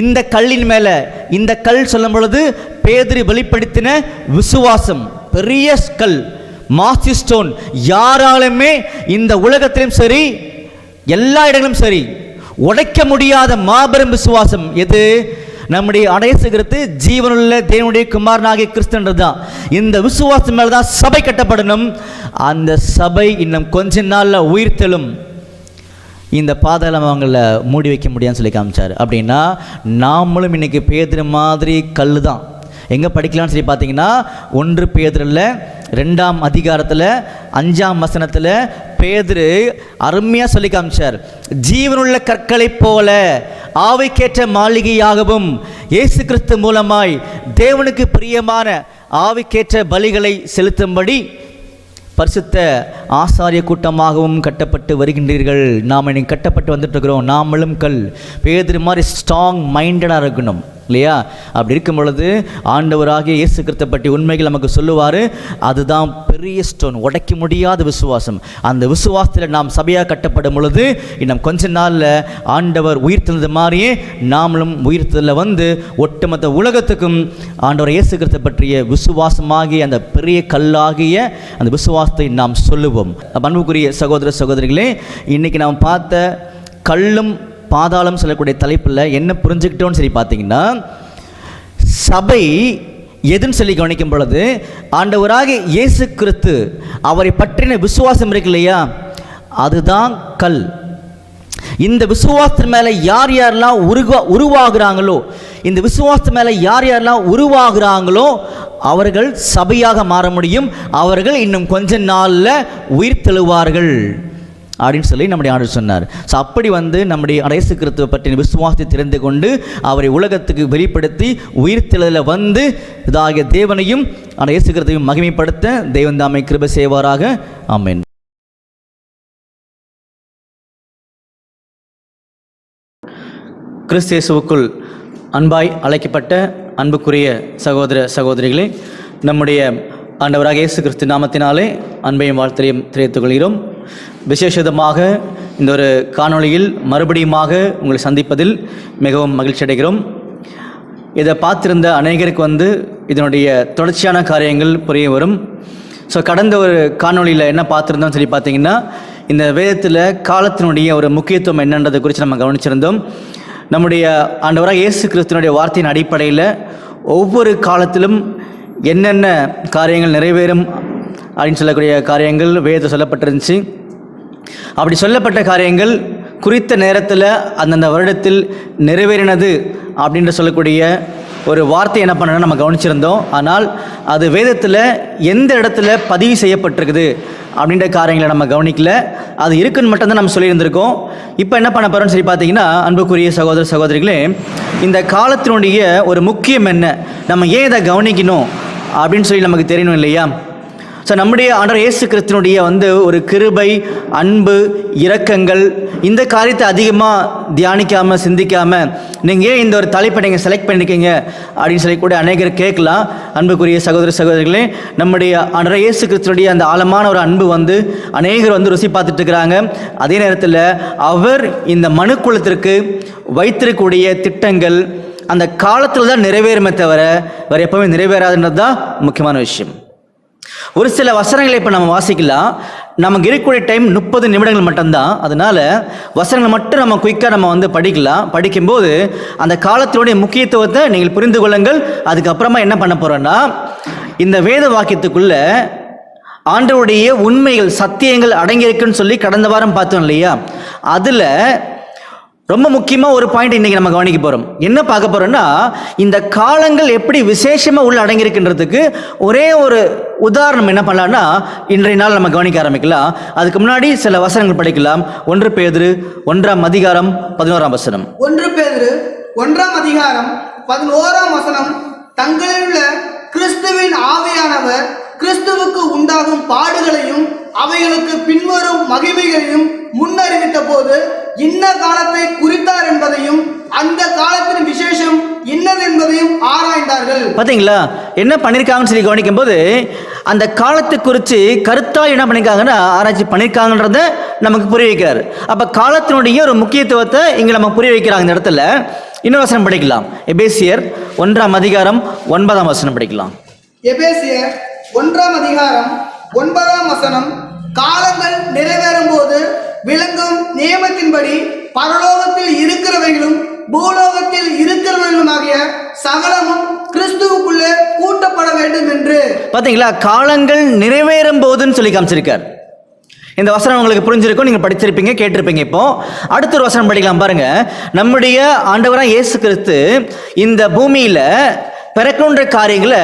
இந்த கல்லின் மேலே, இந்த கல் சொல்லும் பொழுது பேதுரு வெளிப்படுத்தின விசுவாசம், பெரிய கல், மாசி ஸ்டோன். யாராலுமே இந்த உலகத்திலும் சரி எல்லா இடங்களும் சரி உடைக்க முடியாத மாபெரும் விசுவாசம் எது? நம்முடைய அடைசுகிறது ஜீவனுள்ள தேவனுடைய குமாரனாகிய கிறிஸ்துன்றது தான். இந்த விசுவாசம் மேலே தான் சபை கட்டப்படணும். அந்த சபை இன்னும் கொஞ்ச நாளில் உயிர்த்தெழும். இந்த பாதாளம் அவங்கள மூடி வைக்க முடியாதுன்னு சொல்லி காமிச்சார். அப்படின்னா நாமளும் இன்னைக்கு பேதுரு மாதிரி கல் தான். எங்கே படிக்கலாம்னு சொல்லி பார்த்தீங்கன்னா, 1 பேதுருல 2ஆம் அதிகாரத்தில் 5ஆம் வசனத்தில் பேதுரு அருமையாக சொல்லி காமிச்சார். ஜீவனுள்ள கற்களைப் போல ஆவிக்கேற்ற மாளிகையாகவும் இயேசு கிறிஸ்து மூலமாய் தேவனுக்கு பிரியமான ஆவிக்கேற்ற பலிகளை செலுத்தும்படி பரிசுத்த ஆசாரிய கூட்டமாகவும் கட்டப்பட்டு வருகின்றீர்கள். நாம் இன்னைக்கு கட்டப்பட்டு வந்துட்டு இருக்கிறோம். நாமளும் கல். பேதுரு மாதிரி ஸ்ட்ராங் மைண்டடாக இருக்கணும். இல்லையா? அப்படி இருக்கும் பொழுது ஆண்டவராகிய இயேசு கிறிஸ்து பற்றி உண்மைகள் நமக்கு சொல்லுவார். அதுதான் பெரிய ஸ்டோன், உடைக்க முடியாத விசுவாசம். அந்த விசுவாசத்தில் நாம் சபையாக கட்டப்படும் பொழுது இன்னும் கொஞ்ச நாளில் ஆண்டவர் உயிர்த்தெழுந்தது மாதிரியே நாமளும் உயிர்த்தெழுதலில் வந்து ஒட்டுமொத்த உலகத்துக்கும் ஆண்டவர் இயேசு கிறிஸ்து பற்றிய விசுவாசமாகிய அந்த பெரிய கல்லாகிய அந்த விசுவாசத்தை நாம் சொல்லுவோம். அன்புக்குரிய சகோதர சகோதரிகளே, இன்னைக்கு நாம் பார்த்த கல்லும் பாதாளம் சொல்லக்கூடிய தலைப்பில் என்ன புரிஞ்சுக்கிட்டோன்னு சொல்லி பார்த்தீங்கன்னா, சபை எதுன்னு சொல்லி கவனிக்கும் பொழுது ஆண்டவராக இயேசு கிறிஸ்து அவரை பற்றின விசுவாசம் இருக்கு இல்லையா, அதுதான் கல். இந்த விசுவாசத்தின் மேலே யார் யாரெல்லாம் உருவாகிறாங்களோ, இந்த விசுவாசத்தின் மேலே யார் யாரெல்லாம் உருவாகிறாங்களோ அவர்கள் சபையாக மாற முடியும். அவர்கள் இன்னும் கொஞ்ச நாளில் உயிர் தெழுவார்கள் அப்படின்னு சொல்லி நம்முடைய ஆண்டவர் சொன்னார். ஸோ அப்படி வந்து நம்முடைய இயேசு கிறிஸ்துவை பற்றின விசுவாசத்தை தெரிந்து கொண்டு அவரை உலகத்துக்கு வெளிப்படுத்தி உயிர்த்தெழுதலில் வந்து இதாகிய தேவனையும் இயேசு கிறிஸ்துவையும் மகிமைப்படுத்த தேவன் தாமே கிருபை செய்வாராக. ஆமென். கிறிஸ்து இயேசுவுக்குள் அன்பாய் அழைக்கப்பட்ட அன்புக்குரிய சகோதர சகோதரிகளே, நம்முடைய ஆண்டவராக இயேசு கிறிஸ்து நாமத்தினாலே அன்பையும் வாழ்த்தையும் தெரிவித்துக் கொள்கிறோம். விசேஷமாக இந்த ஒரு காணொளியில் மறுபடியுமாக உங்களை சந்திப்பதில் மிகவும் மகிழ்ச்சி அடைகிறோம். இதை பார்த்திருந்த அநேகருக்கு வந்து இதனுடைய தொடர்ச்சியான காரியங்கள் புரிய வரும். ஸோ கடந்த ஒரு காணொளியில் என்ன பார்த்துருந்தோம் சொல்லி பார்த்தீங்கன்னா, இந்த வேதத்தில் காலத்தினுடைய ஒரு முக்கியத்துவம் என்னன்றதை குறித்து நம்ம கவனிச்சிருந்தோம். நம்முடைய ஆண்டவராக இயேசு கிறிஸ்துவனுடைய வார்த்தையின் அடிப்படையில் ஒவ்வொரு காலத்திலும் என்னென்ன காரியங்கள் நிறைவேறும் அப்படின்னு சொல்லக்கூடிய காரியங்கள் வேதத்தில் சொல்லப்பட்டிருந்துச்சு. அப்படி சொல்லப்பட்ட காரியங்கள் குறித்த நேரத்தில் அந்தந்த வருடத்தில் நிறைவேறினது அப்படின்ற சொல்லக்கூடிய ஒரு வார்த்தை என்ன பண்ணணும்னு நம்ம கவனிச்சிருந்தோம். ஆனால் அது வேதத்தில் எந்த இடத்துல பதிவு செய்யப்பட்டிருக்குது அப்படின்ற காரியங்களை நம்ம கவனிக்கல. அது இருக்குன்னு மட்டும்தான் நம்ம சொல்லியிருந்திருக்கோம். இப்போ என்ன பண்ண போகிறோம்னு சொல்லி பார்த்தீங்கன்னா, அன்புக்குரிய சகோதர சகோதரிகளே, இந்த காலத்தினுடைய ஒரு முக்கியம் என்ன, நம்ம ஏன் இதை கவனிக்கணும் அப்படின்னு சொல்லி நமக்கு தெரியணும் இல்லையா? ஸோ நம்முடைய ஆண்டவர் இயேசு கிறிஸ்துனுடைய வந்து ஒரு கிருபை, அன்பு, இரக்கங்கள், இந்த காரியத்தை அதிகமாக தியானிக்காமல் சிந்திக்காமல் நீங்கள் ஏன் இந்த ஒரு தலைப்பை நீங்கள் செலக்ட் பண்ணிக்கீங்க அப்படின்னு சொல்லி கூட அநேகர் கேட்கலாம். அன்புக்குரிய சகோதர சகோதரிகளே, நம்முடைய ஆண்டவர் இயேசு கிறிஸ்துனுடைய அந்த ஆழமான ஒரு அன்பு வந்து அநேகர் வந்து ருசி பார்த்துட்டு இருக்கிறாங்க. அதே நேரத்தில் அவர் இந்த மனுக்குலத்திற்கு வைத்திருக்கக்கூடிய திட்டங்கள் அந்த காலத்தில் தான் நிறைவேறுமே தவிர வேறு எப்பவுமே நிறைவேறாதுன்றது தான் முக்கியமான விஷயம். ஒரு சில வசனங்களை இப்போ நம்ம வாசிக்கலாம். நமக்கு இருக்கக்கூடிய டைம் 30 நிமிடங்கள் மட்டும்தான். அதனால் வசனங்களை மட்டும் நம்ம குயிக்காக நம்ம வந்து படிக்கலாம். படிக்கும்போது அந்த காலத்தினுடைய முக்கியத்துவத்தை நீங்கள் புரிந்து கொள்ளுங்கள். அதுக்கப்புறமா என்ன பண்ண போகிறோன்னா, இந்த வேத வாக்கியத்துக்குள்ள ஆண்டவருடைய உண்மைகள், சத்தியங்கள் அடங்கியிருக்குன்னு சொல்லி கடந்த வாரம் பார்த்தோம் இல்லையா? அதில் ரொம்ப முக்கியமாக ஒரு பாயிண்ட் இன்றைக்கி நம்ம கவனிக்க போகிறோம். என்ன பார்க்க போகிறோம்னா, இந்த காலங்கள் எப்படி விசேஷமாக உள்ள அடங்கியிருக்குன்றதுக்கு ஒரே ஒரு உதாரணம் என்ன பண்ணலான்னா இன்றைய நாள் நம்ம கவனிக்க ஆரம்பிக்கலாம். அதுக்கு முன்னாடி சில வசனங்கள் படிக்கலாம். 1 பேதுரு 1ஆம் அதிகாரம் 11ஆம் வசனம். 1 பேதுரு 1ஆம் அதிகாரம் 11ஆம் வசனம். தங்களில் உள்ள கிறிஸ்துவின் ஆவியானவர் கிறிஸ்துவுக்கு உண்டாகும் பாடுகளையும் அவைகளுக்கு பின்வரும் மகிமைகளையும் முன்னறிவித்த போது இன்ன காலத்தை குறித்தார் என்பதையும் அந்த காலத்தின் விசேஷம் இன்னது என்பதையும் ஆராய்ந்தார்கள். பார்த்தீங்களா என்ன பண்ணியிருக்காங்கன்னு சொல்லி கவனிக்கும் போது, அந்த காலத்தை குறித்து கருத்தால் என்ன பண்ணியிருக்காங்கன்னா ஆராய்ச்சி பண்ணியிருக்காங்கன்றத நமக்கு புரிய வைக்கிறார். அப்போ காலத்தினுடைய ஒரு முக்கியத்துவத்தை இங்கே நம்ம புரிய வைக்கிறாங்க. இந்த இடத்துல இன்னொரு வசனம் படிக்கலாம். எபேசியர் 1ஆம் அதிகாரம் 9ஆம் வசனம் படிக்கலாம். எபேசியர் 1ஆம் அதிகாரம் 9ஆம் வசனம். காலங்கள் நிறைவேறும் போது விளங்கும் நியமத்தின்படி பரலோகத்தில் இருக்கிறவைகளும் பூலோகத்தில் இருக்கிறவைகளும் ஆகிய சகலமும் கிறிஸ்துவுக்குள்ளே கூட்டப்பட வேண்டும் என்று. பார்த்தீங்களா, காலங்கள் நிறைவேறும் போதுன்னு சொல்லி காமிச்சிருக்கார். இந்த வசனம் உங்களுக்கு புரிஞ்சிருக்கும், நீங்கள் படிச்சிருப்பீங்க, கேட்டிருப்பீங்க. இப்போ அடுத்த ஒரு வசனம் படிக்கலாம் பாருங்க. நம்முடைய ஆண்டவராக இயேசு கிறிஸ்து இந்த பூமியில் பிறக்கின்ற காரியங்களை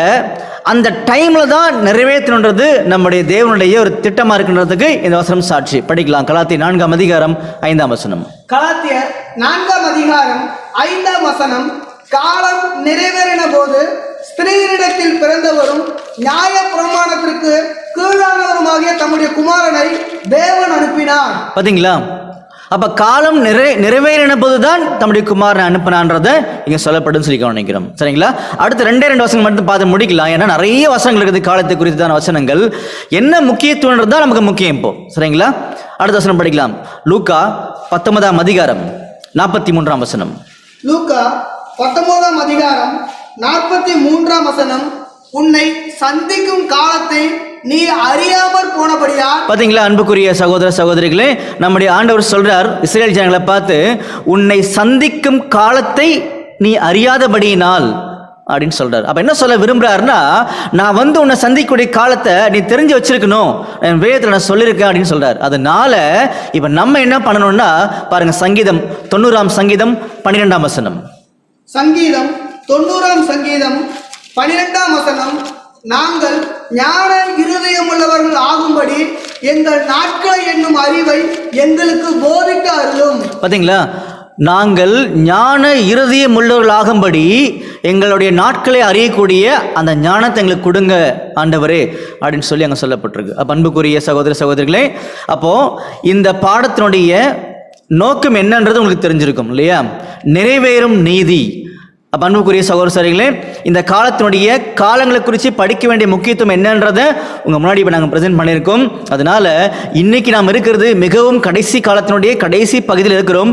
அந்த டைமில் தான் நிறைவேற்றணுன்றது நம்முடைய தேவனுடைய ஒரு திட்டமாக இருக்கின்றதுக்கு இந்த வசனம் சாட்சி. படிக்கலாம். கலாத்தியர் 4ஆம் அதிகாரம் 5ஆம் வசனம். கலாத்தியர் 4ஆம் அதிகாரம் 5ஆம் வசனம். காலம் நிறைவேறின போது ஸ்திரீனிடத்தில் பிறந்தவரும் நியாய பிரமாணத்திற்கு கீழானவருமாகிய தம்முடைய குமாரனை தேவன் அனுப்பினார். பார்த்தீங்களா? அப்ப காலம் நிறைவேறின போதுதான் தம்முடைய குமாரனை அனுப்பினான்றதை இங்க சொல்லப்படும் சொல்லி கவனிக்கிறோம். சரிங்களா? அடுத்து 2 வசனங்கள் மட்டும் பார்த்து முடிக்கலாம். ஏன்னா நிறைய வசனங்கள் இருக்குது காலத்தை குறித்தான வசனங்கள். என்ன முக்கியத்துவம் தான் நமக்கு முக்கியம் இப்போ. சரிங்களா? அடுத்த வசனம் படிக்கலாம். லூக்கா 19ஆம் அதிகாரம் 43ஆம் வசனம். லூக்கா 19ஆம் அதிகாரம் 43ஆம் வசனம். உன்னை சந்திக்கும் காலத்தை நீ அறியாமற் போனபடியா. பாத்தீங்களா அன்புக்குரிய சகோதர சகோதரிகளே, நம்முடைய ஆண்டவர் சொல்றார் இஸ்ரேல் ஜனங்களை பார்த்து, உன்னை சந்திக்கும் காலத்தை நீ அறியாதபடியினால் அப்படின்னு சொல்றாரு. அப்ப என்ன சொல்ல விரும்புறாருன்னா, நான் வந்து உன்னை சந்திக்கக்கூடிய காலத்தை நீ தெரிஞ்சு வச்சிருக்கணும், என் வேதத்தில் நான் சொல்லியிருக்கேன் அப்படின்னு சொல்றாரு. அதனால இப்ப நம்ம என்ன பண்ணணும்னா பாருங்க, சங்கீதம் 90ஆம் சங்கீதம் 12ஆம் வசனம். சங்கீதம் 90ஆம் சங்கீதம் 12ஆம் வசனம். நாங்கள் ஞான இருதயம் உள்ளவர்கள் ஆகும்படி எங்கள் நாட்களை என்னும் அறிவை எங்களுக்கு போதிக்க அருளும். பாத்தீங்களா, நாங்கள் ஞான இருதயம் உள்ளவர்களாகும்படி எங்களுடைய நாட்களை அறியக்கூடிய அந்த ஞானத்தை எங்களுக்கு கொடுங்க ஆண்டவரே அப்படின்னு சொல்லி அங்கே சொல்லப்பட்டிருக்கு. அப்போ அன்புக்குரிய சகோதர சகோதரிகளே, அப்போ இந்த பாடத்தினுடைய நோக்கம் என்னன்றது உங்களுக்கு தெரிஞ்சிருக்கும் இல்லையா? நிறைவேறும் நீதி. அப்போ அன்புக்குரிய சகோதர சகோதரிகளே, இந்த காலத்தினுடைய காலங்களை குறித்து படிக்க வேண்டிய முக்கியத்துவம் என்னன்றதை உங்கள் முன்னாடி இப்போ நாங்கள் ப்ரெசென்ட் பண்ணியிருக்கோம். அதனால் இன்னைக்கு நாம் இருக்கிறது மிகவும் கடைசி காலத்தினுடைய கடைசி பகுதியில் இருக்கிறோம்.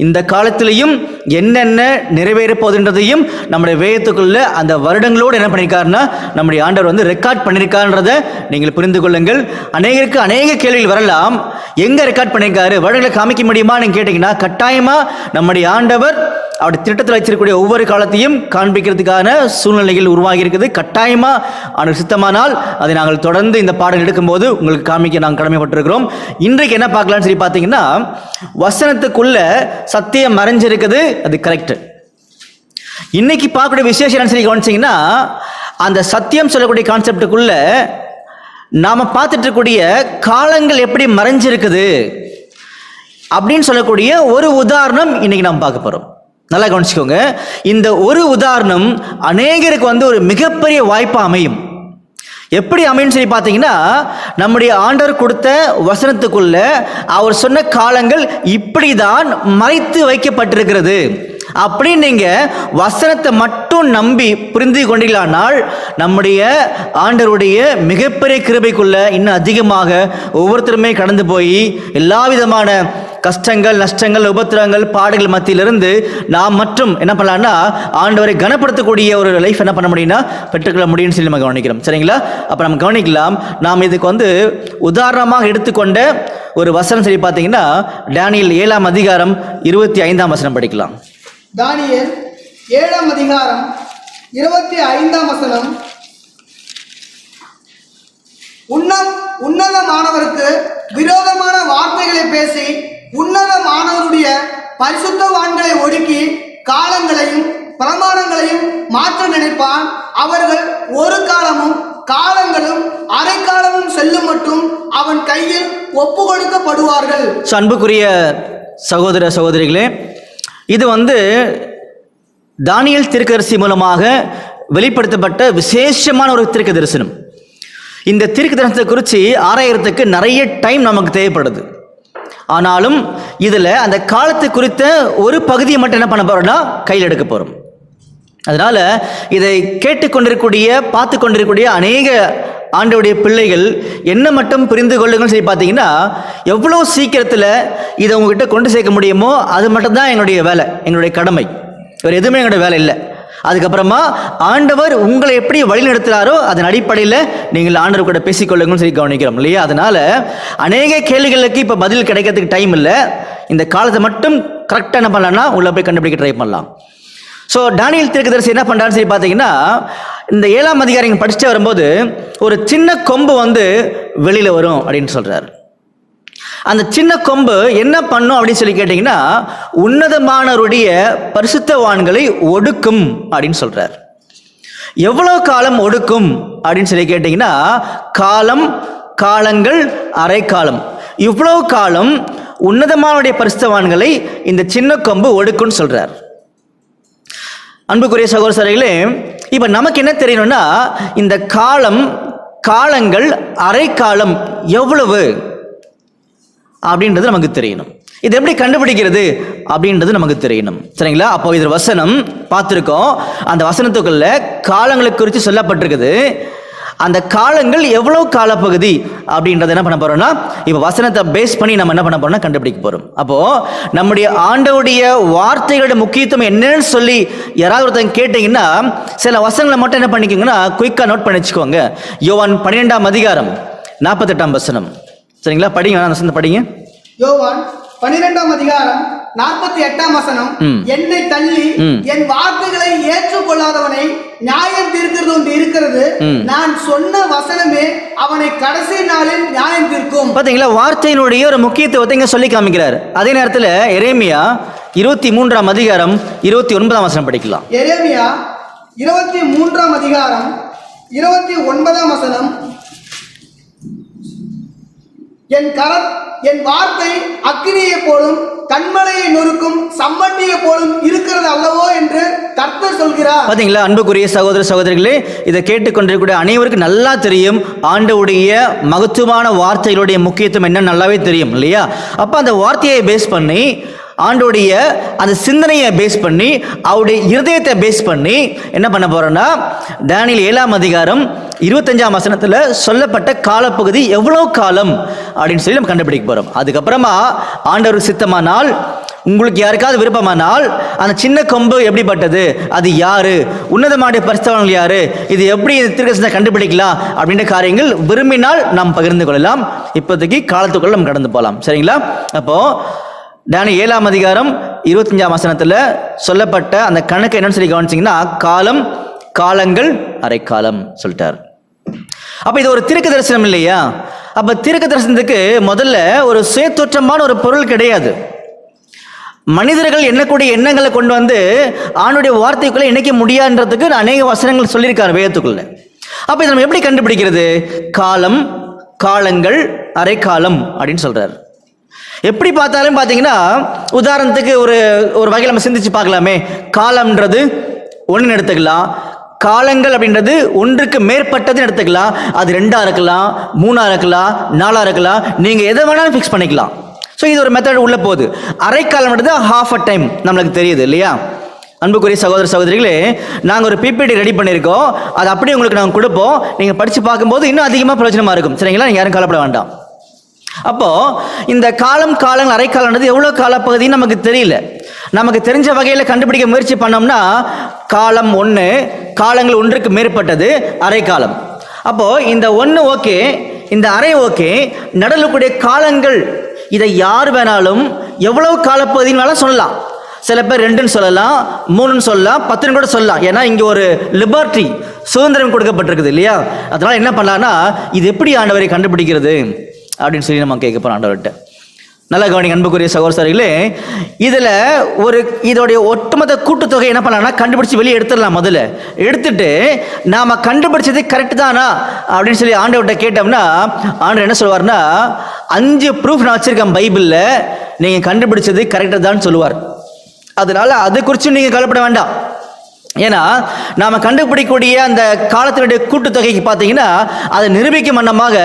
இந்த காலத்திலையும் என்னென்ன நிறைவேற போகுதுன்றதையும் நம்முடைய வேதத்துக்குள்ள அந்த வருடங்களோடு என்ன பண்ணியிருக்காருன்னா நம்முடைய ஆண்டவர் வந்து ரெக்கார்ட் பண்ணியிருக்காருன்றதை நீங்கள் புரிந்து கொள்ளுங்கள். அநேகருக்கு அநேக கேள்விகள் வரலாம். எங்கே ரெக்கார்ட் பண்ணியிருக்காரு, வருடங்களை காமிக்க முடியுமா நீங்கள் கேட்டிங்கன்னா, கட்டாயமாக நம்முடைய ஆண்டவர் அவருடைய திட்டத்தில் வச்சிருக்கக்கூடிய ஒவ்வொரு காலத்தையும் காண்பிக்கிறதுக்கான சூழ்நிலைகள் உருவாகி இருக்குது. கட்டாயமாக அவனுக்கு சித்தமானால் அதை நாங்கள் தொடர்ந்து இந்த பாடல் எடுக்கும்போது உங்களுக்கு காமிக்க நாங்கள் கடமைப்பட்டிருக்கிறோம். இன்றைக்கு என்ன பார்க்கலாம்னு சொல்லி பார்த்தீங்கன்னா, வசனத்துக்குள்ள சத்தியம் மறைஞ்சிருக்குது, அது கரெக்ட். இன்னைக்கு பார்க்கக்கூடிய விசேஷம் என்னன்னு சொல்லி கவனிச்சிங்கன்னா, அந்த சத்தியம் சொல்லக்கூடிய கான்செப்டுக்குள்ள நாம் பார்த்துட்டு இருக்கக்கூடிய காலங்கள் எப்படி மறைஞ்சிருக்குது அப்படின்னு சொல்லக்கூடிய ஒரு உதாரணம் இன்னைக்கு நாம் பார்க்க போகிறோம். நல்லா கவனிச்சுக்கோங்க. இந்த ஒரு உதாரணம் அநேகருக்கு வந்து ஒரு மிகப்பெரிய வாய்ப்பாக அமையும். எப்படி அமையும் சொல்லி பார்த்தீங்கன்னா, நம்முடைய ஆண்டவர் கொடுத்த வசனத்துக்குள்ள அவர் சொன்ன காலங்கள் இப்படி தான் மறைத்து வைக்கப்பட்டிருக்கிறது அப்படின்னு நீங்க வசனத்தை மட்டும் நம்பி புரிந்து கொண்டீர்களானால், நம்முடைய ஆண்டவருடைய மிகப்பெரிய கிருபைக்குள்ள இன்னும் அதிகமாக ஒவ்வொருத்தருமே கடந்து போய் எல்லா விதமான கஷ்டங்கள், நஷ்டங்கள், உபத்திரங்கள், பாடுகள் மத்தியிலிருந்து நாம் மற்றும் என்ன பண்ணலாம்னா ஆண்டவரை கனப்படுத்தக்கூடிய ஒரு லைஃப் என்ன பண்ண முடியும்னா பெற்றுக்கொள்ள முடியும்னு சொல்லி நம்ம கவனிக்கிறோம். சரிங்களா? அப்போ நம்ம கவனிக்கலாம். நாம் இதுக்கு வந்து உதாரணமாக எடுத்துக்கொண்ட ஒரு வசனம் சொல்லி பார்த்தீங்கன்னா, தானியேல் 7ஆம் அதிகாரம் 25ஆம் வசனம் படிக்கலாம். தானியேல் 7ஆம் அதிகாரம் 25ஆம் வசனம். உன்னதமானவருக்கு விரோதமான வார்த்தைகளை பேசி உன்னதமானவருடைய பரிசுத்தவான்களை ஒடுக்கி காலங்களையும் பிரமாணங்களையும் மாற்ற நினைப்பான். அவர்கள் ஒரு காலமும் காலங்களும் அரை காலமும் செல்லும் மட்டும் அவன் கையில் ஒப்பு கொடுக்கப்படுவார்கள். அன்புக்குரிய சகோதர சகோதரிகளே, இது வந்து தானியேல் தீர்க்கதரிசி மூலமாக வெளிப்படுத்தப்பட்ட விசேஷமான ஒரு தீர்க்க தரிசனம். இந்த தீர்க்க தரிசனத்தை குறித்து ஆராயறதுக்கு நிறைய டைம் நமக்கு தேவைப்படுது. ஆனாலும் இதில் அந்த காலத்தை குறித்த ஒரு பகுதியை மட்டும் என்ன பண்ண போறோம்னா கையில் எடுக்க போகிறோம். அதனால் இதை கேட்டுக்கொண்டிருக்கக்கூடிய பார்த்து கொண்டிருக்கக்கூடிய அநேக ஆண்டவருடைய பிள்ளைகள் என்ன மட்டும் புரிந்து கொள்ளுங்கன்னு சொல்லி பார்த்தீங்கன்னா, எவ்வளோ சீக்கிரத்தில் இதை உங்ககிட்ட கொண்டு சேர்க்க முடியுமோ அது மட்டும்தான் எங்களுடைய வேலை, எங்களுடைய கடமை. வேறு எதுவுமே எங்களுடைய வேலை இல்லை. அதுக்கப்புறமா ஆண்டவர் உங்களை எப்படி வழி நடத்துகிறாரோ அதன் அடிப்படையில் நீங்கள் ஆண்டவர் கூட பேசிக்கொள்ளுங்கன்னு சொல்லி கவனிக்கிறோம் இல்லையா? அதனால் அநேக கேள்விகளுக்கு இப்போ பதில் கிடைக்கிறதுக்கு டைம் இல்லை. இந்த காலத்தை மட்டும் கரெக்டாக என்ன பண்ணலாம்னா உள்ள போய் கண்டுபிடிக்க ட்ரை பண்ணலாம். ஸோ தானியேல் தீர்க்கதரிசி என்ன பண்ணுறான்னு சொல்லி பார்த்தீங்கன்னா, இந்த 7ஆம் அதிகாரம் படிச்சுட்டு வரும்போது ஒரு சின்ன கொம்பு வந்து வெளியில் வரும் அப்படின்னு சொல்கிறார். அந்த சின்ன கொம்பு என்ன பண்ணும் அப்படின்னு சொல்லி கேட்டிங்கன்னா, உன்னதமானவருடைய பரிசுத்தவான்களை ஒடுக்கும் அப்படின்னு சொல்கிறார். எவ்வளோ காலம் ஒடுக்கும் அப்படின்னு சொல்லி கேட்டிங்கன்னா, காலம், காலங்கள், அரை காலம், இவ்வளோ காலம் உன்னதமானவருடைய பரிசுத்தவான்களை இந்த சின்ன கொம்பு ஒடுக்குன்னு சொல்கிறார். அன்புக்குரிய சகோதர சகோதரிகளே, இப்போ நமக்கு என்ன தெரியணும்னா, இந்த காலம், காலங்கள், அரை காலம் எவ்வளவு அப்படின்றது நமக்கு தெரியணும். இது எப்படி கண்டுபிடிக்கிறது அப்படின்றது நமக்கு தெரியணும். சரிங்களா? அப்போ இது வசனம் பார்த்துருக்கோம். அந்த வசனத்துக்குள்ள காலங்களுக்கு குறித்து சொல்லப்பட்டிருக்குது. அந்த காலங்கள் எவ்வளவு காலப்பகுதி அப்படின்றத என்ன பண்ண போறோம்னா, இப்போ வசனத்தை பேஸ் பண்ணி நம்ம என்ன பண்ண போறோம்னா கண்டுபிடிக்க போறோம். அப்போ நம்முடைய ஆண்டவருடைய வார்த்தைகளோட முக்கியத்துவம் என்னன்னு சொல்லி யாராவது ஒருத்தங்க கேட்டீங்கன்னா, சில வசனங்களை மட்டும் என்ன பண்ணிக்கோங்கன்னா குயிக்கா நோட் பண்ணி வச்சுக்கோங்க. யோவான் 12ஆம் அதிகாரம் 48ஆம் வசனம். சரிங்களா? படிங்க, அந்த வசனத்தை படிங்க. யோவான் 12ஆம் அதிகாரம் 48ஆம் வசனம். என்னை தள்ளி என் வார்த்தைகளை ஏற்றுக்கொள்ளாதவனை நியாயம் தீர்க்கிறது ஒன்று இருக்கிறது. நான் சொன்ன வசனமே அவனை கடைசி நாளில் நியாயம் தீர்க்கும். பாத்தீங்களா? வார்த்தையினுடைய ஒரு முக்கியத்துவத்தை இங்க சொல்லி காமிக்கிறார். அதே நேரத்தில் எரேமியா 23ஆம் அதிகாரம் 29ஆம் வசனம் படிக்கலாம். எரேமியா 23ஆம் அதிகாரம் 29ஆம் வசனம். என் வார்த்தை அக்கினியை போலும் கண்மலையை நொறுக்கும் சம்மட்டியை போலும் இருக்கிறது அல்லவோ என்று கர்த்தர் சொல்கிறார். பாத்தீங்களா? அன்புக்குரிய சகோதர சகோதரிகளே, இதை கேட்டுக்கொண்டிருக்கூடிய அனைவருக்கும் நல்லா தெரியும் ஆண்டவருடைய மகத்துவமான வார்த்தைகளுடைய முக்கியத்துவம் என்ன நல்லாவே தெரியும் இல்லையா? அப்ப அந்த வார்த்தையை பேஸ் பண்ணி, ஆண்டோடைய அந்த சிந்தனையை பேஸ் பண்ணி, அவருடைய இருதயத்தை பேஸ் பண்ணி என்ன பண்ண போறோம்னா, தானியேல் 7ஆம் அதிகாரம் 25ஆம் வசனத்துல சொல்லப்பட்ட காலப்பகுதி எவ்வளவு காலம் அப்படின்னு சொல்லி நம்ம கண்டுபிடிக்க போறோம். அதுக்கப்புறமா ஆண்டவருக்கு சித்தமானால், உங்களுக்கு யாருக்காவது விருப்பமானால், அந்த சின்ன கொம்பு எப்படிப்பட்டது, அது யாரு, உன்னதமான பரிசுத்தவான்கள் யாரு, இது எப்படி தீர்க்கதரிசனத்தை கண்டுபிடிக்கலாம் அப்படின்ற காரியங்கள் விரும்பினால் நாம் பகிர்ந்து கொள்ளலாம். இப்போதைக்கு காலத்துக்குள்ள நம்ம கடந்து போகலாம். சரிங்களா? அப்போ தானியேல் 7ஆம் அதிகாரம் 25ஆம் வசனத்துல சொல்லப்பட்ட அந்த கணக்கு என்னன்னு சொல்லி கவனிச்சிங்கன்னா, காலம், காலங்கள், அரைக்காலம் சொல்லிட்டார். அப்ப இது ஒரு தீர்க்க தரிசனம் இல்லையா? அப்ப தீர்க்க தரிசனத்துக்கு முதல்ல ஒரு சுயத்தோற்றமான ஒரு பொருள் கிடையாது. மனிதர்கள் எண்ணக்கூடிய எண்ணங்களை கொண்டு வந்து ஆணுடைய வார்த்தைக்குள்ள இணைக்க முடியாதுன்றதுக்கு அநேக வசனங்கள் சொல்லியிருக்காரு வேதத்துக்குள்ள. அப்ப இதை நம்ம எப்படி கண்டுபிடிக்கிறது? காலம், காலங்கள், அரைக்காலம் அப்படின்னு சொல்றாரு. எப்படி பார்த்தாலும் பார்த்தீங்கன்னா, உதாரணத்துக்கு ஒரு வகையில் நம்ம சிந்திச்சு பார்க்கலாமே. காலம்ன்றது ஒன்று எடுத்துக்கலாம், காலங்கள் அப்படின்றது ஒன்றுக்கு மேற்பட்டதுன்னு எடுத்துக்கலாம். அது 2ஆ இருக்கலாம், 3ஆ இருக்கலாம், 4ஆ இருக்கலாம், நீங்க எதை வேணாலும் ஃபிக்ஸ் பண்ணிக்கலாம். ஸோ இது ஒரு மெத்தட் உள்ள போகுது. அரைக்காலம்ன்றது ஹாஃப் அ டைம் நம்மளுக்கு தெரியுது இல்லையா? அன்புக்குரிய சகோதர சகோதரிகளே, நாங்கள் ஒரு பிபிடி ரெடி பண்ணியிருக்கோம். அது அப்படியே உங்களுக்கு நாங்கள் கொடுப்போம். நீங்கள் படித்து பார்க்கும்போது இன்னும் அதிகமாக பிரயோஜனமாக இருக்கும். சரிங்களா? நீங்கள் யாரும் கவலைப்பட வேண்டாம். அப்போ இந்த காலம், காலங்கள், அரைக்காலம்ன்றது எவ்வளோ காலப்பகுதின்னு நமக்கு தெரியல. நமக்கு தெரிஞ்ச வகையில் கண்டுபிடிக்க முயற்சி பண்ணோம்னா, காலம் 1, காலங்கள் ஒன்றுக்கு மேற்பட்டது, அரைக்காலம். அப்போ இந்த 1 ஓகே, இந்த அரை ஓகே, நடுவுக்கூடிய காலங்கள் இதை யார் வேணாலும் எவ்வளவு காலப்பகுதின்னு வேணாலும் சொல்லலாம். சில பேர் 2ன்னு சொல்லலாம், 3ன்னு சொல்லலாம், 10ன்னு கூட சொல்லலாம். ஏன்னா இங்கே ஒரு லிபர்ட்டி, சுதந்திரம் கொடுக்கப்பட்டிருக்குது இல்லையா? அதனால என்ன பண்ணலாம்னா, இது எப்படி ஆண்டவரை கண்டுபிடிக்கிறது அப்படின்னு சொல்லி நம்ம கேட்க போறோம் ஆண்டவர்கிட்ட. நல்ல கவனிங்க அன்புக்குரிய சகோதரர்களே, இதில் இதோடைய ஒட்டுமொத்த கூட்டுத்தொகை என்ன பண்ணலாம்னா கண்டுபிடிச்சி வெளியே எடுத்துடலாம். முதல்ல எடுத்துட்டு நாம் கண்டுபிடிச்சது கரெக்ட் தானா அப்படின்னு சொல்லி ஆண்டவர்கிட்ட கேட்டோம்னா, ஆண்டவர் என்ன சொல்லுவார்னா, 5 ப்ரூஃப் நான் வச்சிருக்கேன் பைபிளில், நீங்கள் கண்டுபிடிச்சது கரெக்டாக தான் சொல்லுவார். அதனால அதை குறித்து நீங்கள் கவலைப்பட வேண்டாம். ஏன்னா நாம் கண்டுபிடிக்கக்கூடிய அந்த காலத்தினுடைய கூட்டுத்தொகைக்கு பார்த்தீங்கன்னா, அதை நிரூபிக்கும் வண்ணமாக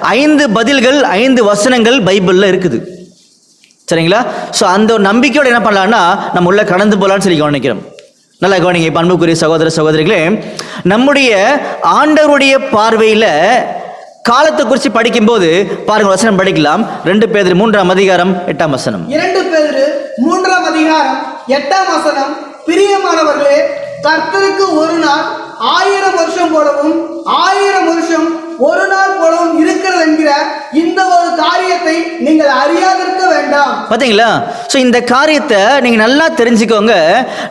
5 பதில்கள், 5 வசனங்கள் பைபிளில் இருக்குது. சரிங்களா? ஸோ அந்த ஒரு நம்பிக்கையோடு என்ன பண்ணலாம்னா நம்ம உள்ள கடந்து போகலான்னு சொல்லி கவனிக்கிறோம். நல்லா கவனிங்க. இப்போ அன்புக்குரிய சகோதர சகோதரிகளே, நம்முடைய ஆண்டவருடைய பார்வையில் காலத்தை குறித்து படிக்கும்போது பாருங்க, வசனம் படிக்கலாம். 2 பேதுரு 3ஆம் அதிகாரம் 8ஆம் வசனம். 2 பேதுரு 3ஆம் அதிகாரம் 8ஆம் வசனம். பிரியமானவர்களே, கர்த்தருக்கு ஒரு நாள் 1000 வருஷம் போலவும் 1000 வருஷம் ஒரு நாள் போலவும் இருக்கிறது என்கிற இந்த ஒரு காரியத்தை நீங்கள் அறியாதிருக்க வேண்டாம். பாத்தீங்களா? சோ இந்த காரியத்தை நீங்க நல்லா தெரிஞ்சுக்கோங்க.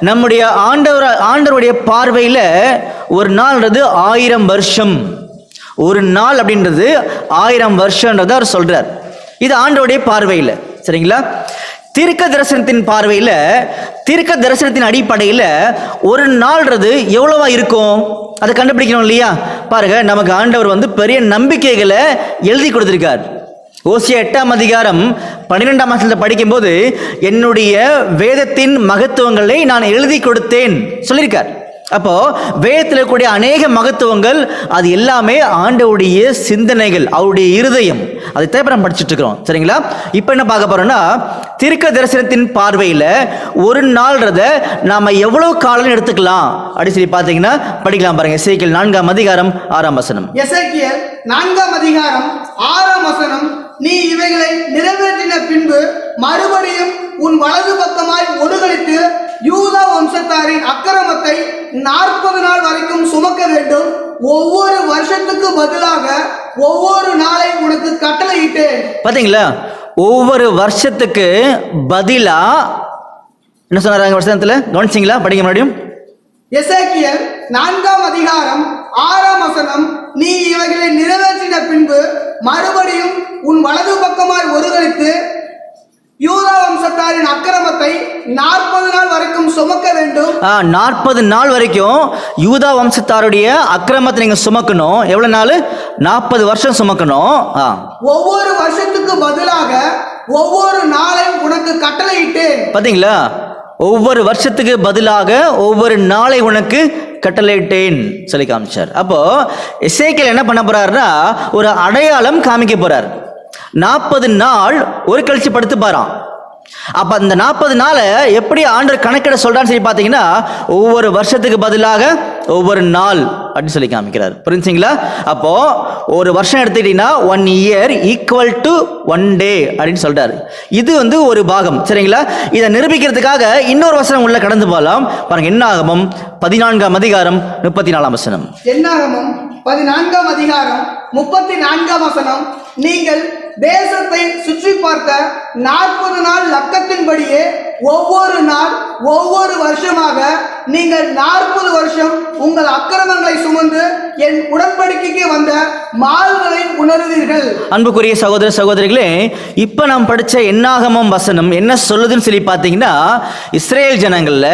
நம்முடைய ஆண்டவருடைய பார்வையில ஒரு நாள்ன்றது 1000 வருஷம். ஒரு நாள் அப்படின்றது 1000 வருஷம்ன்றத அவர் சொல்றார். இது ஆண்டவருடைய பார்வையில். சரிங்களா? தீர்க்க தரிசனத்தின் பார்வையில், தீர்க்க தரிசனத்தின் அடிப்படையில் ஒரு நாள்ன்றது எவ்வளவா இருக்கும் அதை கண்டுபிடிக்கணும் இல்லையா? பாருங்க, நமக்கு ஆண்டவர் பெரிய நம்பிக்கைகளை எழுதி கொடுத்திருக்கார். ஓசியா 8ஆம் அதிகாரம் 12ஆம் வசனத்தை படிக்கும்போது, என்னுடைய வேதத்தின் மகத்துவங்களை நான் எழுதி கொடுத்தேன் சொல்லியிருக்கார். அப்போ வேதத்தில் இருக்கக்கூடிய அநேக மகத்துவங்கள் அது எல்லாமே ஆண்டவருடைய சிந்தனைகள், அவருடைய இருதயம். அதை தான் நம்ம படிச்சுட்டு இருக்கிறோம். சரிங்களா? இப்போ என்ன பார்க்க போறோம்னா, தீர்க்க தரிசனத்தின் பார்வையில் ஒரு நாள்ன்றத நாம எவ்வளவு காலம் எடுத்துக்கலாம் அப்படின்னு சொல்லி பார்த்தீங்கன்னா படிக்கலாம் பாருங்க. எசேக்கியேல் 4ஆம் அதிகாரம் 6ஆம் வசனம். எசேக்கியேல் 4ஆம் அதிகாரம் 6ஆம் வசனம். நீ இவைகளை நிறைவேற்றின பின்பு மறுபடியும் உன் வலது பக்கமாய் ஒருகளித்து யூதா வம்சத்தாரின் அக்கிரமத்தை 40 நாள் வரைக்கும் சுமக்க வேண்டும். ஒவ்வொரு வருஷத்துக்கு பதிலாக ஒவ்வொரு நாளை உனக்கு கட்டளையிட்டேன். பாத்தீங்களா? ஒவ்வொரு வருஷத்துக்கு பதிலா என்ன சொன்னாங்க வருஷத்துல? கவனிச்சிங்களா? படிக்க மறுபடியும். எசேக்கியேல் 4ஆம் அதிகாரம் 6ஆம் வசனம். நீ இவைகளை நிறைவேற்றின பின்பு மறுபடியும் உன் வலது பக்கமாய் ஒருகளித்து யூதா வம்சத்தாரின் அக்கிரமத்தை 40 நாள் வரைக்கும் சுமக்க வேண்டும். 40 நாள் வரைக்கும் யூதா வம்சத்தாருடைய அக்கிரமத்தை நீங்க சுமக்கணும். எவ்வளவு நாள்? 40 வருஷம் சுமக்கணும். ஒவ்வொரு வருஷத்துக்கு பதிலாக ஒவ்வொரு நாளை உனக்கு கட்டளையிட்டு. பாத்தீங்களா? ஒவ்வொரு வருஷத்துக்கு பதிலாக ஒவ்வொரு நாளை உனக்கு கட்டளையிட்டேன் சொல்லி காமிச்சார். அப்போ எசேக்கியேல் என்ன பண்ண போறாருன்னா, ஒரு அடையாளம் காமிக்க போறார். 40 நாள் ஒரு கழிச்சு படுத்து பாராம். அப்ப அந்த 40 நாளை எப்படி ஆண்டவர் கணக்கிட சொல்றான்னு சொல்லி பார்த்தீங்கன்னா, ஒவ்வொரு வருஷத்துக்கு பதிலாக ஒவ்வொரு நாள் அப்படின்னு சொல்லி காமிக்கிறார். புரிஞ்சுங்களா? அப்போ ஒரு வருஷம் எடுத்துக்கிட்டீங்கன்னா 1 இயர் ஈக்குவல் டு 1 டே அப்படின்னு சொல்றாரு. இது ஒரு பாகம். சரிங்களா? இதை நிரூபிக்கிறதுக்காக இன்னொரு வசனம் உள்ள கடந்து போகலாம் பாருங்க. என்னாகமம் 14ஆம் அதிகாரம் 34ஆம் வசனம். என்னாகமம் 14ஆம் அதிகாரம் 34ஆம் வசனம். நீங்கள் தேசத்தை சுற்றி பார்த்த 40 நாள் லக்கத்தின்படியே ஒவ்வொரு நாள் ஒவ்வொரு வருஷமாக நீங்கள் 40 வருஷம் உங்கள் அக்கிரமங்களை சுமந்து என் உடன்படிக்கைக்கு வந்த மாறுதலை உணர்வீர்கள். அன்புக்குரிய சகோதர சகோதரிகளே, இப்ப நாம் படிச்ச என்னாகமம் வசனம் என்ன சொல்லுதுன்னு சொல்லி பார்த்தீங்கன்னா, இஸ்ரேல் ஜனங்கள்ல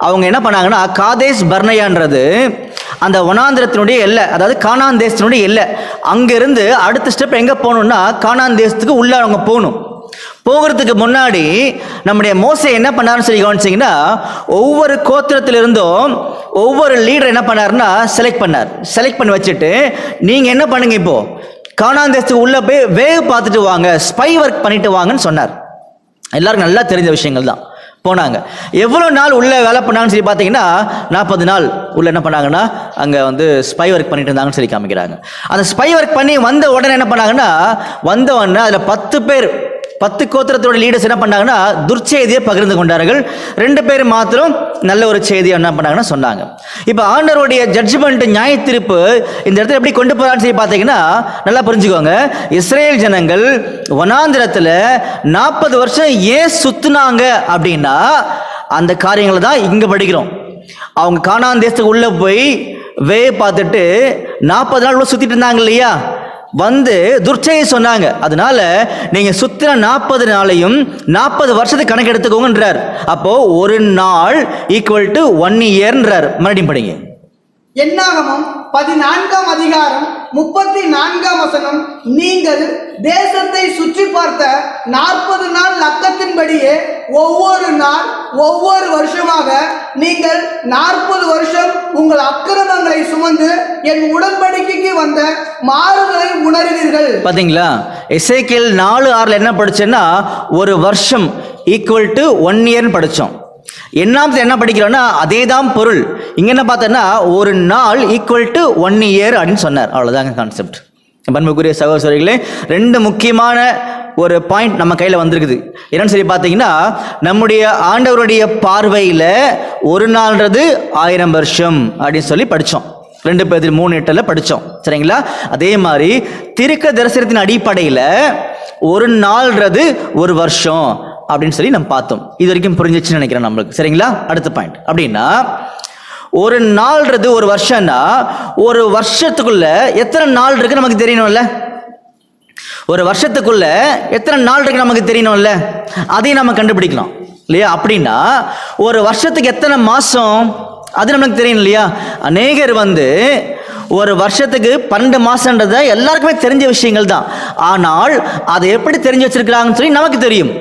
அவங்க என்ன பண்ணாங்கன்னா, காதேஸ் பர்னேயான்றது அந்த வனாந்திரத்தினுடைய எல்லை, அதாவது கானான் தேசத்தினுடைய எல்லை. அங்கிருந்து அடுத்த ஸ்டெப் எங்க போகணும்னா கானான் தேசத்துக்கு உள்ள அவங்க போகணும். போகிறதுக்கு முன்னாடி நம்முடைய மோசே என்ன பண்ணாருன்னு சொல்லி கவனிச்சிங்கன்னா, ஒவ்வொரு கோத்திரத்திலிருந்தும் ஒவ்வொரு லீடர் என்ன பண்ணாருன்னா செலக்ட் பண்ணி வச்சுட்டு, நீங்க என்ன பண்ணுங்க, இப்போ கானான் தேசத்துக்கு உள்ள போய் வேவு பார்த்துட்டு வாங்க, ஸ்பை ஒர்க் பண்ணிட்டு வாங்கன்னு சொன்னார். எல்லாருக்கும் நல்லா தெரிஞ்ச விஷயங்கள் தான். போனாங்க. எவ்வளவு நாள் உள்ள வேலை பண்ணாங்கன்னு சொல்லி பார்த்தீங்கன்னா 40 நாள் உள்ள என்ன பண்ணாங்கன்னா அங்கே ஸ்பை ஒர்க் பண்ணிட்டு இருந்தாங்கன்னு சொல்லி காமிக்கிறாங்க. அந்த ஸ்பை ஒர்க் பண்ணி வந்த உடனே என்ன பண்ணாங்கன்னா, வந்த உடனே அதில் 10 பேர் 10 கோத்திரத்தோட லீடர்ஸ் என்ன பண்ணாங்கன்னா துர்ச்செய்தியை பகிர்ந்து கொண்டார்கள். 2 பேர் மாத்திரம் நல்ல ஒரு செய்தியை என்ன பண்ணாங்கன்னா சொன்னாங்க. இப்போ ஆண்டவருடைய ஜட்ஜ்மெண்ட், நியாய தீர்ப்பு இந்த இடத்துல எப்படி கொண்டு போறான்னு சொல்லி பார்த்தீங்கன்னா நல்லா புரிஞ்சுக்கோங்க. இஸ்ரேல் ஜனங்கள் வனாந்திரத்தில் 40 வருஷம் ஏன் சுத்துனாங்க அப்படின்னா அந்த காரியங்களை தான் இங்க படிக்கிறோம். அவங்க கானான் தேசத்துக்கு உள்ள போய் வே பார்த்துட்டு 40 நாள் உள்ள சுத்திட்டு இருந்தாங்க இல்லையா, துர்ச்செய்தி சொன்னாங்க. அதனால நீங்க சுத்தின 40 நாளையும் 40 வருஷத்துக்கு கணக்கு எடுத்துக்கோங்கன்றார். அப்போ ஒரு நாள் ஈக்குவல் டு 1 இயர்ன்றார். மறுபடியும் படிங்க. என்னாகமம் 14ஆம் அதிகாரம் 34ஆம் வசனம். நீங்கள் தேசத்தை சுற்றி பார்த்த 40 நாள் லக்கத்தின்படியே ஒவ்வொரு நாள் ஒவ்வொரு வருஷமாக நீங்கள் 40 வருஷம் உங்கள் அக்கிரமங்களை சுமந்து என் உடன்படிக்கைக்கு வந்த மாறுதலை உணர்வீர்கள். பாத்தீங்களா? எசேக்கியேல் 4:6 என்ன படிச்சேன்னா ஒரு வருஷம் ஈக்குவல் டு 1 இயர்னு படிச்சோம். என்ன படிக்கிறோம்னா அதே தான் பொருள். இங்க என்ன பார்த்தோன்னா ஒரு நாள் ஈக்குவல் டு 1 இயர் அப்படின்னு சொன்னார். அவ்வளவுதாங்க கான்செப்ட். பண்புக்குரிய சகோதரர்களே, 2 முக்கியமான ஒரு பாயிண்ட் நம்ம கையில் வந்திருக்குது. என்னன்னு சொல்லி பார்த்தீங்கன்னா, நம்முடைய ஆண்டவருடைய பார்வையில் ஒரு நாள்ன்றது 1000 வருஷம் அப்படின்னு சொல்லி படித்தோம். 2 பேதுரு 3:8 படித்தோம். சரிங்களா? அதே மாதிரி தீர்க்க தரிசனத்தின் அடிப்படையில் ஒரு நாள்ன்றது ஒரு வருஷம் அப்படின்னு சொல்லி நம்ம பார்த்தோம். இது வரைக்கும் புரிஞ்சிச்சுன்னு நினைக்கிறேன் நம்மளுக்கு. சரிங்களா? அடுத்த பாயிண்ட் அப்படின்னா, ஒரு நாள்ன்றது ஒரு வருஷம்னா ஒரு வருஷத்துக்குள்ள எத்தனை நாள் இருக்கு நமக்கு தெரியணும்ல. ஒரு வருஷத்துக்குள்ள எத்தனை நாள் இருக்கு நமக்கு தெரியணும்ல, அதையும் நம்ம கண்டுபிடிக்கலாம் இல்லையா? அப்படின்னா ஒரு வருஷத்துக்கு எத்தனை மாசம் அது நமக்கு தெரியும் இல்லையா? அநேகர் ஒரு வருஷத்துக்கு 12 மாசம்ன்றத எல்லாருக்குமே தெரிஞ்ச விஷயங்கள் தான். ஆனால் அதை எப்படி தெரிஞ்சு வச்சிருக்கிறாங்கன்னு சொல்லி நமக்கு தெரியும்.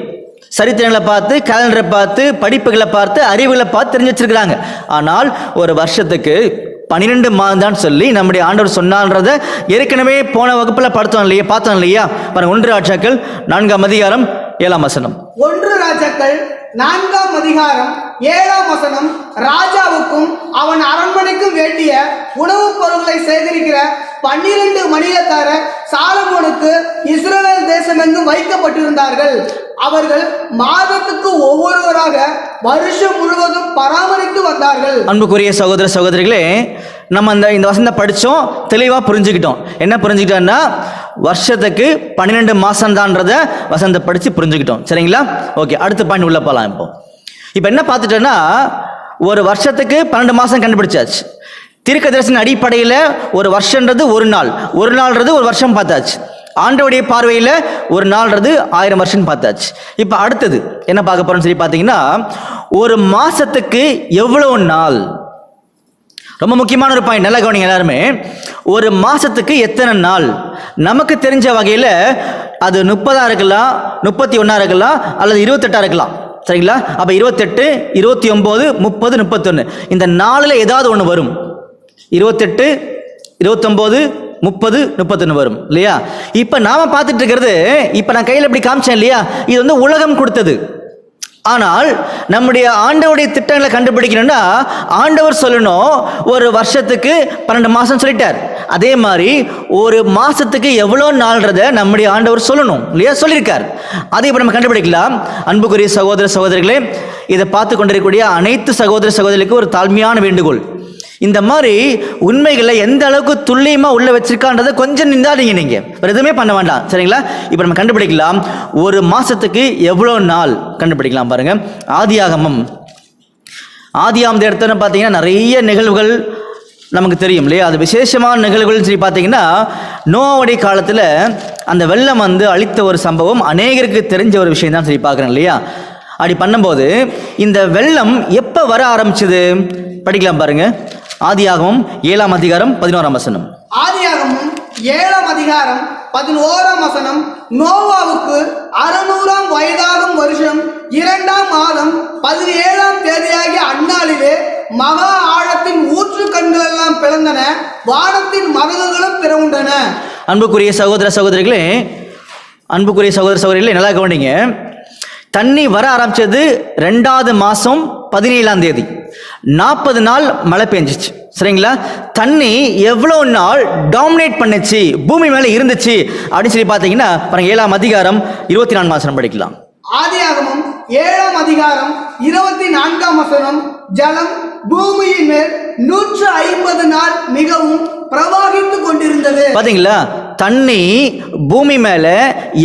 சரித்திரங்களை பார்த்து, கேலண்டரை பார்த்து, படிப்புகளை பார்த்து, அறிவுகளை பார்த்து தெரிஞ்சு வச்சிருக்கிறாங்க. ஆனால் ஒரு வருஷத்துக்கு 12 மாதம் தான் சொல்லி நம்முடைய ஆண்டவர் சொன்னான்றதை ஏற்கனவே போன வகுப்புல பார்த்தோம் இல்லையா? பாருங்க, 1 ராஜாக்கள் 4ஆம் அதிகாரம் 7ஆம் வசனம். 1 ராஜாக்கள் 4ஆம் அதிகாரம் 7ஆம் வசனம். ராஜாவுக்கும் அவன் அரண்மனைக்கும் வேண்டிய உணவுப் பொருட்களை சேகரிக்கிற 12 மணியக்காரர் சாலமோனுக்கு இஸ்ரவேல் தேசமெங்கும் வைக்கப்பட்டிருந்தார்கள். அவர்கள் மாதத்துக்கு ஒவ்வொருவராக வருஷம் முழுவதும் பராமரித்து வந்தார்கள். அன்புக்குரிய சகோதர சகோதரிகளே, நம்ம இந்த வசனத்தை படித்தோம், தெளிவாக புரிஞ்சுக்கிட்டோம். என்ன புரிஞ்சுக்கிட்டோம்னா, வருஷத்துக்கு 12 மாதம் தான்றத வசனத்தை படித்து புரிஞ்சுக்கிட்டோம். சரிங்களா? ஓகே, அடுத்த பாயிண்ட் உள்ள போகலாம். இப்போ என்ன பார்த்துட்டோன்னா, ஒரு வருஷத்துக்கு 12 மாதம் கண்டுபிடிச்சாச்சு. தீர்க்கதரிசன அடிப்படையில் ஒரு வருஷன்றது ஒரு நாள்ன்றது ஒரு வருஷம் பார்த்தாச்சு. ஆண்டவருடைய பார்வையில் ஒரு நாள்ன்றது 1000 வருஷம் பார்த்தாச்சு. இப்போ அடுத்தது என்ன பார்க்க போறோம்னு சொல்லி பார்த்தீங்கன்னா, ஒரு மாசத்துக்கு எவ்வளோ நாள்? ரொம்ப முக்கியமான ஒரு பாயிண்ட், நல்லா கவனிங்க எல்லாருமே. ஒரு மாசத்துக்கு எத்தனை நாள்? நமக்கு தெரிஞ்ச வகையில் அது 30 இருக்கலாம், 31 இருக்கலாம், அல்லது 28 இருக்கலாம். சரிங்களா? அப்போ 28, 29, 30, 31 இந்த 4ல் ஏதாவது ஒன்று வரும். 28, 29, 30, 31 வரும் இல்லையா? இப்போ நாம பார்த்துட்டு இருக்கிறது, இப்போ நான் கையில் இப்படி காமிச்சேன் இல்லையா, இது வந்து உலகம் கொடுத்தது. ஆனால் நம்முடைய ஆண்டவருடைய திட்டங்களை கண்டுபிடிக்கணும்னா ஆண்டவர் சொல்லணும், ஒரு வருஷத்துக்கு 12 மாதம் சொல்லிட்டார். அதே மாதிரி ஒரு மாசத்துக்கு எவ்வளோ நாள்ன்றதை நம்முடைய ஆண்டவர் சொல்லணும் இல்லையா, சொல்லியிருக்கார். அதை இப்போ நம்ம கண்டுபிடிக்கலாம். அன்புக்குரிய சகோதர சகோதரிகளே, இதை பார்த்து கொண்டிருக்கக்கூடிய அனைத்து சகோதர சகோதரிகளுக்கு ஒரு தாழ்மையான வேண்டுகோள். இந்த மாதிரி உண்மைகளை எந்த அளவுக்கு துல்லியமாக உள்ள வச்சிருக்கான்றதை கொஞ்சம் நின்றாதீங்க, நீங்கள் எதுவுமே பண்ண வேண்டாம். சரிங்களா? இப்போ நம்ம கண்டுபிடிக்கலாம், ஒரு மாசத்துக்கு எவ்வளோ நாள் கண்டுபிடிக்கலாம். பாருங்க, ஆதியாகமம் இடத்துல பார்த்தீங்கன்னா நிறைய நிகழ்வுகள் நமக்கு தெரியும் இல்லையா? அது விசேஷமான நிகழ்வுகள் சொல்லி பார்த்தீங்கன்னா, நோவாவுடைய காலத்தில் அந்த வெள்ளம் வந்து அழித்த ஒரு சம்பவம் அநேகருக்கு தெரிஞ்ச ஒரு விஷயம் தான் சொல்லி பார்க்குறேன் இல்லையா? அப்படி பண்ணும்போது இந்த வெள்ளம் எப்போ வர ஆரம்பிச்சது படிக்கலாம். பாருங்க, ஆதியாகமம் 7ஆம் அதிகாரம் 11ஆம் வசனம். ஆதியாகமம் 7ஆம் அதிகாரம் 11ஆம் வசனம். நோவாவுக்கு 600ஆம் வயதாகும் வருஷம் 2ஆம் மாதம் 17ஆம் தேதியாகிய அந்நாளிலே மகா ஆழத்தின் ஊற்று கண்கள் எல்லாம் பிளந்தன, வானத்தின் மதகுகளும் திறவுண்டன. அன்புக்குரிய சகோதர சகோதரிகளே நல்லா கவனிங்க. தண்ணி வர ஆரம்பிச்சது 2ஆவது மாதம் 17ஆம் தேதி. 40 நாள் மழை பெஞ்சிச்சு. சரிங்களா? தண்ணி எவ்வளோ நாள் டாமினேட் பண்ணுச்சு, பூமி மேலே இருந்துச்சு அப்படின்னு சொல்லி பார்த்தீங்கன்னா பாருங்க, 7ஆம் அதிகாரம் 24ஆம் வசனம் படிக்கலாம். ஆதியாகமம் 7ஆம் அதிகாரம் 24ஆம் வசனம். ஜலம் பூமியின் மேல் 150 நாள் மிகவும் பிரவாகித்துக் கொண்டிருந்தது. பாத்தீங்களா? தண்ணி பூமி மேல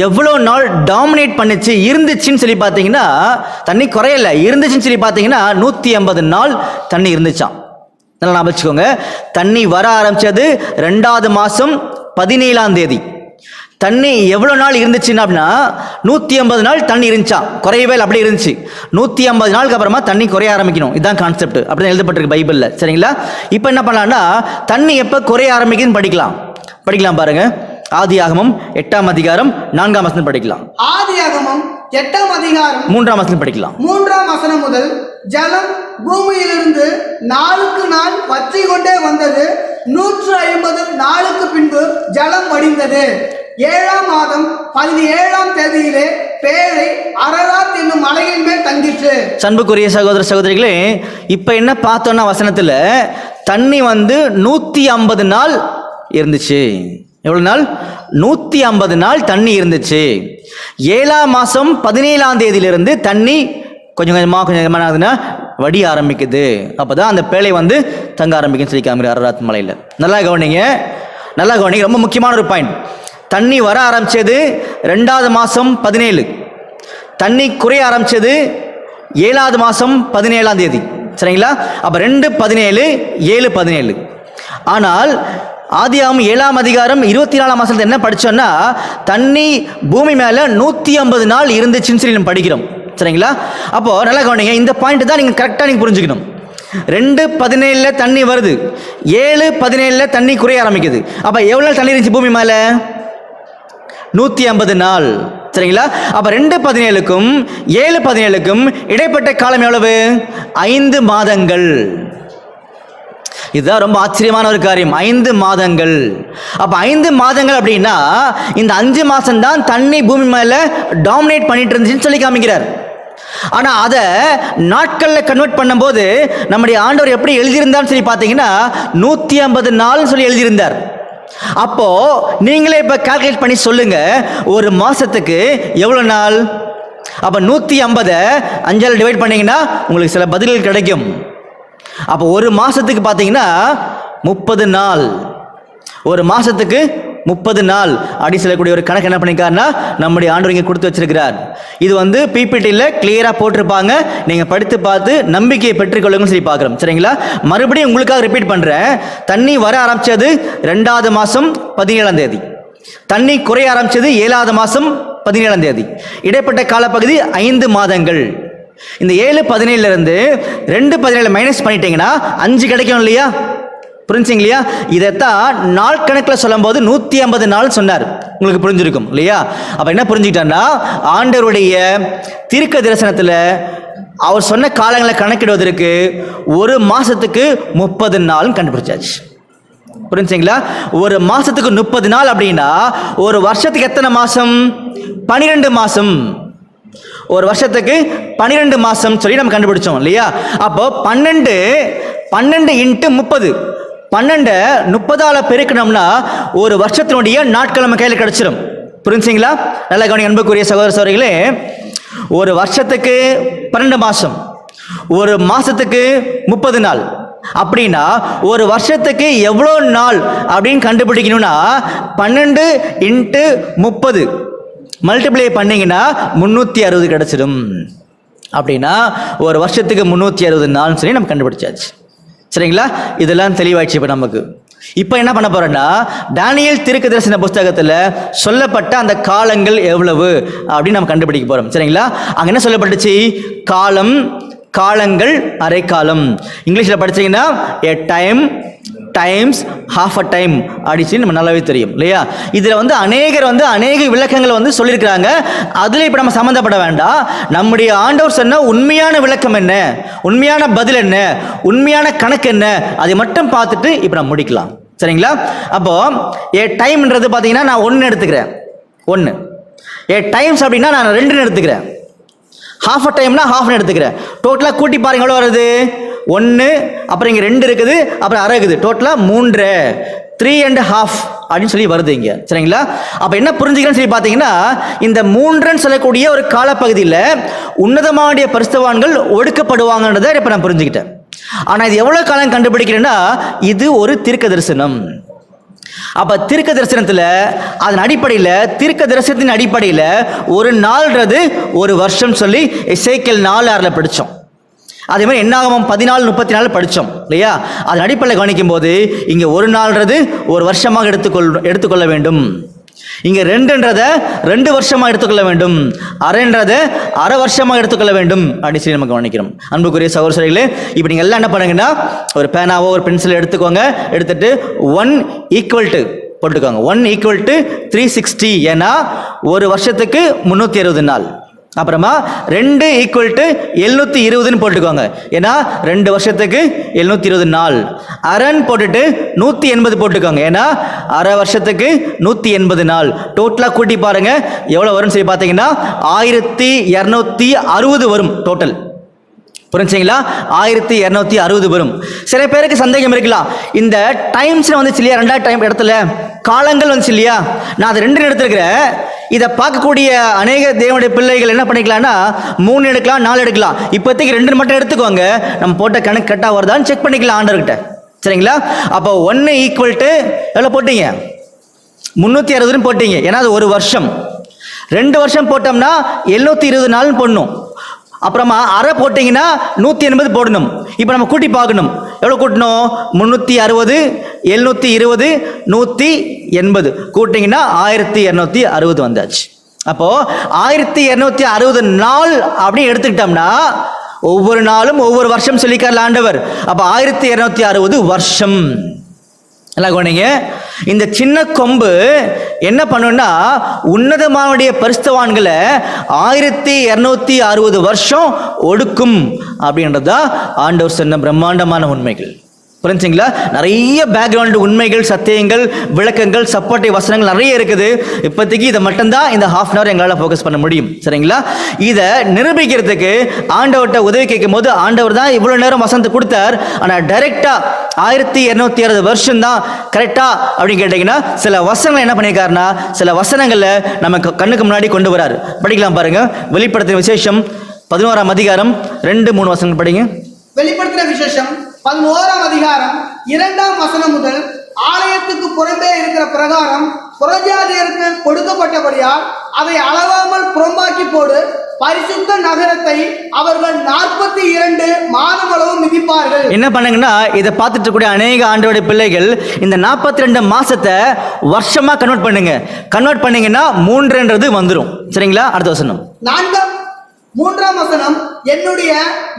எவ்வளோ நாள் டாமினேட் பண்ணுச்சு, இருந்துச்சுன்னு சொல்லி பார்த்தீங்கன்னா, தண்ணி குறையல, இருந்துச்சுன்னு சொல்லி பார்த்தீங்கன்னா 150 நாள் தண்ணி இருந்துச்சான். நல்லா ஞாபகம் வச்சுக்கோங்க. தண்ணி வர ஆரம்பிச்சது 2ஆவது மாதம் 17ஆம் தேதி. தண்ணி எவ்வளோ நாள் இருந்துச்சுன்னா அப்படின்னா 150 நாள் தண்ணி இருந்துச்சான், குறையவே இல்லை, அப்படியே இருந்துச்சு. 150 நாளுக்கு அப்புறமா தண்ணி குறைய ஆரம்பிக்கணும், இதுதான் கான்செப்ட். அப்படி தான் எழுதப்பட்டிருக்கு பைபிளில். சரிங்களா? இப்போ என்ன பண்ணலாம்னா, தண்ணி எப்போ குறைய ஆரம்பிக்குதுன்னு படிக்கலாம் பாருங்க. ஆதியாகமம் 8ஆம் அதிகாரம் 4ஆம் வசனம் படிக்கலாம். ஆதியாகமம் 8ஆம் அதிகாரம் 3ஆம் வசனம் படிக்கலாம். 3ஆம் வசனம் முதல். ஜலம் பூமியிலிருந்து நாளுக்கு நாள் வற்றி கொண்டே வந்தது. 150 நாளுக்கு பின்பு ஜலம் வடிந்தது. 7ஆம் மாதம் 17ஆம் தேதியிலே பேழை அரராத் என்னும் மலையின் மேல் தங்கிற்று. அன்புக்குரிய சகோதர சகோதரிகளே, இப்ப என்ன பார்த்தோம்னா வசனத்துல தண்ணி வந்து 150 நாள் இருந்துச்சு. எவ்வளவு நாள்? 150 நாள் தண்ணி இருந்துச்சு. 7ஆம் மாதம் 17ஆம் தேதியிலிருந்து தண்ணி கொஞ்சம் கொஞ்சமாக வடி ஆரம்பிக்குது. அப்போதான் அந்த பேழை வந்து தங்க ஆரம்பிக்குன்னு சொல்லி காமிக்கிற அரராத் மலையில். நல்லா கவனிங்க. ரொம்ப முக்கியமான ஒரு பாயிண்ட். தண்ணி வர ஆரம்பிச்சது 2ஆவது மாதம் 17. தண்ணி குறைய ஆரம்பிச்சது 7ஆவது மாதம் 17ஆம் தேதி. சரிங்களா? அப்போ 2:17, 7:17. ஆனால் ஆதியாகமம் 7ஆம் அதிகாரம் 24ஆம் வசனத்தை என்ன படிச்சோம்னா, தண்ணி பூமி மேல 150 நாள் இருந்துச்சுன்னு சொல்லி நம்ம படிக்கிறோம். சரிங்களா? அப்போ நல்லா கவனிங்க, இந்த பாயிண்ட் தான் நீங்க கரெக்டா நீங்க புரிஞ்சுக்கணும். 2:17 தண்ணி வருது, 7:17 தண்ணி குறைய ஆரம்பிக்குது. அப்ப எவ்வளவு நாள் தண்ணி இருந்துச்சு பூமி மேல? 150 நாள். சரிங்களா? அப்ப 2:17க்கும் 7:17க்கும் இடைப்பட்ட காலம் எவ்வளவு? 5 மாதங்கள். இதுதான் ரொம்ப ஆச்சரியமான ஒரு காரியம். 5 மாதங்கள். அப்ப 5 மாதங்கள் அப்படின்னா இந்த 5 மாசம் தான் தண்ணி பூமி மேல டாமினேட் பண்ணிட்டு இருந்துச்சுன்னு சொல்லி காமிக்கிறார். ஆனா அதை நாட்கள்ல கன்வெர்ட் பண்ணும்போது நம்முடைய ஆண்டவர் எப்படி எழுதியிருந்தான்னு சொல்லி பார்த்தீங்கன்னா 150 நாள் சொல்லி எழுதியிருந்தார். அப்போ நீங்களே இப்ப கால்குலேட் பண்ணி சொல்லுங்க, ஒரு மாசத்துக்கு எவ்வளவு நாள்? அப்ப 150 5ஆல் டிவைட் பண்ணீங்கன்னா உங்களுக்கு சில பதில்கள் கிடைக்கும். அப்போ ஒரு மாசத்துக்கு பார்த்தீங்கன்னா 30 நாள். ஒரு மாசத்துக்கு 30 நாள் அப்படி சொல்லக்கூடிய ஒரு கணக்கு என்ன பண்ணிருக்காருன்னா நம்முடைய ஆண்டவர் இங்கே கொடுத்து வச்சிருக்கிறார். இது வந்து பிபிடியில் கிளியராக போட்டிருப்பாங்க, நீங்கள் படித்து பார்த்து நம்பிக்கையை பெற்றுக்கொள்ளுங்கன்னு சொல்லி பார்க்குறோம். சரிங்களா? மறுபடியும் உங்களுக்காக ரிப்பீட் பண்ணுறேன். தண்ணி வர ஆரம்பித்தது 2வது மாதம் 17ஆம் தேதி, தண்ணி குறைய ஆரம்பித்தது 7வது மாதம் 17ஆம் தேதி. இடைப்பட்ட காலப்பகுதி 5 மாதங்கள். இந்த 7:17 2:17 மைனஸ் பண்ணிட்டீங்கன்னா 5 கிடைக்கும் இல்லையா? புரிஞ்சுங்க இல்லையா? இதைத்தான் நாள் கணக்கில் சொல்லும் போது 150 நாள் சொன்னார். உங்களுக்கு புரிஞ்சிருக்கும் இல்லையா? அப்ப என்ன புரிஞ்சுக்கிட்டா, ஆண்டவருடைய தீர்க்க தரிசனத்தில் அவர் சொன்ன காலங்களை கணக்கிடுவதற்கு ஒரு மாசத்துக்கு 30 நாள் கண்டுபிடிச்சாச்சு. புரிஞ்சுங்களா? ஒரு மாசத்துக்கு 30 நாள் அப்படின்னா ஒரு வருஷத்துக்கு எத்தனை மாசம்? 12 மாசம். ஒரு வருஷத்துக்கு 12 மாசம் சொல்லி நம்ம கண்டுபிடிச்சோம் இல்லையா? அப்போ 12 × 30, 12 30ஆல பெருக்கணும்னா ஒரு வருஷத்தினுடைய நாட்கள் நம்ம கையில் கிடைச்சிடும். புரிஞ்சுங்களா? நல்ல கவனி அன்புக்குரிய சகோதர சகோதரிகளே, ஒரு வருஷத்துக்கு 12 மாசம், ஒரு மாசத்துக்கு 30 நாள். அப்படின்னா ஒரு வருஷத்துக்கு எவ்வளோ நாள் அப்படின்னு கண்டுபிடிக்கணும்னா 12 × 30 மல்டிப்ளை பண்ணீங்கன்னா 360 கிடைச்சிடும். அப்படின்னா ஒரு வருஷத்துக்கு 360 நாள்னு சொல்லி நம்ம கண்டுபிடிச்சாச்சு. சரிங்களா? இதெல்லாம் தெளிவாயிடுச்சு. இப்போ நமக்கு இப்போ என்ன பண்ண போறோம்னா, தானியேல் தீர்க்கதரிசன புஸ்தகத்தில் சொல்லப்பட்ட அந்த காலங்கள் எவ்வளவு அப்படின்னு நம்ம கண்டுபிடிக்க போறோம். சரிங்களா? அங்க என்ன சொல்லப்பட்டுச்சு? காலம், காலங்கள், அரைக்காலம். இங்கிலீஷில் படிச்சீங்கன்னா a time, times, half a time அப்படி சொல்லி நம்ம நல்லாவே தெரியும் இல்லையா? இதில் வந்து அநேகர் அநேக விளக்கங்களை சொல்லியிருக்கிறாங்க. அதில் இப்போ நம்ம சம்மந்தப்பட வேண்டாம். நம்முடைய ஆண்டவர் சொன்ன உண்மையான விளக்கம் என்ன, உண்மையான பதில் என்ன, உண்மையான கணக்கு என்ன, அதை மட்டும் பார்த்துட்டு இப்போ நம்ம முடிக்கலாம். சரிங்களா? அப்போ ஏ டைம்ன்றது பார்த்தீங்கன்னா நான் 1 எடுத்துக்கிறேன். 1 ஏ டைம்ஸ் அப்படின்னா நான் 2 எடுத்துக்கிறேன். ஹாஃப் அ டைம்னா ஹாஃப்னு எடுத்துக்கிறேன். டோட்டலாக கூட்டி பாருங்க எவ்வளோ வருது? 1, அப்புறம் இங்கே 2 இருக்குது, அப்புறம் அரை இருக்குது. டோட்டலாக 3, 3.5 அப்படின்னு சொல்லி வருது இங்கே. சரிங்களா? அப்போ என்ன புரிஞ்சுக்கிறேன்னு சொல்லி பார்த்தீங்கன்னா, இந்த 3ன்னு சொல்லக்கூடிய ஒரு காலப்பகுதியில் உன்னதமானுடைய பரிசுத்தவான்கள் ஒடுக்கப்படுவாங்கன்றதை இப்போ நான் புரிஞ்சுக்கிட்டேன். ஆனால் இது எவ்வளோ காலம் கண்டுபிடிக்கிறேன்னா, இது ஒரு தீர்க்க தரிசனம். அப்ப தீர்க்க தரிசனத்தில் அதன் அடிப்படையில், தீர்க்க தரிசனத்தின் அடிப்படையில் ஒரு நாள்ன்றது ஒரு வருஷம் சொல்லி எசேக்கியேல் 4:6 படித்தோம். அதே மாதிரி என்னாகமம் 14:34 படித்தோம் இல்லையா? அதன் அடிப்படையில் கவனிக்கும் போது இங்கே ஒரு நாள்ன்றது ஒரு வருஷமாக எடுத்துக்கொள்ள வேண்டும். இங்கே 2ன்றதை 2 வருஷமாக எடுத்துக்கொள்ள வேண்டும். அரைன்றதை அரை வருஷமாக எடுத்துக்கொள்ள வேண்டும் அப்படின்னு சொல்லி நம்ம கவனிக்கிறோம். அன்புக்குரிய சகோதரர்களே, இப்போ நீங்கள் எல்லாம் என்ன பண்ணுங்கன்னா, ஒரு பேனாவோ ஒரு பென்சிலோ எடுத்துக்கோங்க. எடுத்துட்டு 1 = போட்டுக்கோங்க. 1 = 360. ஏன்னா ஒரு வருஷத்துக்கு 360 நாள். அப்புறமா 2 = 720 போட்டுக்கோங்க. ஏன்னா 2 வருஷத்துக்கு 720 நாள். அரண் போட்டுட்டு 180 போட்டுக்கோங்க. ஏன்னா அரை வருஷத்துக்கு 180 நாள். டோட்டலாக கூட்டி பாருங்க எவ்வளோ வரும்னு சொல்லி பார்த்தீங்கன்னா 1260 வரும் டோட்டல். புரிஞ்சுங்களா? 1260 வரும். சில பேருக்கு சந்தேகம் இருக்கலாம், இந்த டைம்ஸ் வந்துச்சு இல்லையா, 2வது டைம் இடத்துல காலங்கள் வந்துச்சு இல்லையா, நான் அதை 2 எடுத்துருக்கிறேன். இதை பார்க்கக்கூடிய அநேக தேவனுடைய பிள்ளைகள் என்ன பண்ணிக்கலாம்னா 3 எடுக்கலாம், 4 எடுக்கலாம். இப்போதைக்கு 2 மட்டும் எடுத்துக்கோங்க. நம்ம போட்ட கணக்கு கரெக்டாக வருதான்னு செக் பண்ணிக்கலாம் ஆண்டவர்கிட்ட. சரிங்களா? அப்போ 1 = எவ்வளோ போட்டீங்க? 360 போட்டீங்க. ஏன்னா அது ஒரு வருஷம். 2 வருஷம் போட்டோம்னா 720 நாள் போடணும். அப்புறமா அரை போட்டிங்கன்னா 180 போடணும். இப்போ நம்ம கூட்டி பார்க்கணும். எவ்வளோ கூட்டணும்? 360, 720, 180 கூட்டிங்கன்னா 1260 வந்தாச்சு. அப்போது 1260 நாள் அப்படின்னு எடுத்துக்கிட்டோம்னா ஒவ்வொரு நாளும் ஒவ்வொரு வருஷம் சொல்லிக்கார்ல ஆண்டவர். அப்போ 1260 வருஷம். எல்லாம் கவனிங்க. இந்த சின்ன கொம்பு என்ன பண்ணுன்னா உன்னதமானுடைய பரிசுத்தவான்களை 1260 வருஷம் ஒடுக்கும் அப்படின்றதுதான் ஆண்டவர் சொன்ன பிரம்மாண்டமான உண்மைகள். புரிஞ்சுங்களா? நிறைய பேக்ரவுண்ட் உண்மைகள், சத்தியங்கள், விளக்கங்கள், சப்போர்ட்டிவ் வசனங்கள் நிறைய இருக்குது. இப்போதைக்கு இதை மட்டும்தான் இந்த ½ அன் ஹவர் எங்களால் ஃபோக்கஸ் பண்ண முடியும். சரிங்களா? இதை நிரூபிக்கிறதுக்கு ஆண்டவர்கிட்ட உதவி கேட்கும் போது ஆண்டவர் தான் இவ்வளோ நேரம் வசனத்தை கொடுத்தார். ஆனால் டைரெக்டாக 1260 வருஷம் தான் கரெக்டா அப்படின்னு கேட்டிங்கன்னா சில வசனங்கள் என்ன பண்ணியிருக்காருன்னா சில வசனங்களை நம்ம கண்ணுக்கு முன்னாடி கொண்டு வராரு. படிக்கலாம் பாருங்க. வெளிப்படுத்தின விசேஷம் 11ஆம் அதிகாரம் 2-3 வசனங்கள் படிங்க. வெளிப்படுத்தின விசேஷம் 11ஆம் அதிகாரம் 2ஆம் வசனம் முதல், ஆலயத்துக்கு புறம்பே இருக்கிற பிரகாரம் புறஜாதியருக்கு கொடுக்கப்பட்டபடியால் அதை அளவாமல் புறம்பாக்கி போடு, பரிசுத்த நகரத்தை அவர்கள் 42 மாதமளவு மிதிப்பார்கள். என்ன பண்ணுங்கன்னா இதை பார்த்துட்டு கூடிய அநேக ஆண்டவருடைய பிள்ளைகள் இந்த 42 மாசத்தை வருஷமா கன்வெர்ட் பண்ணீங்கன்னா 3ன்றது வந்துடும். சரிங்களா? அடுத்த வசனம் 3ஆம் வசனம், என்னுடைய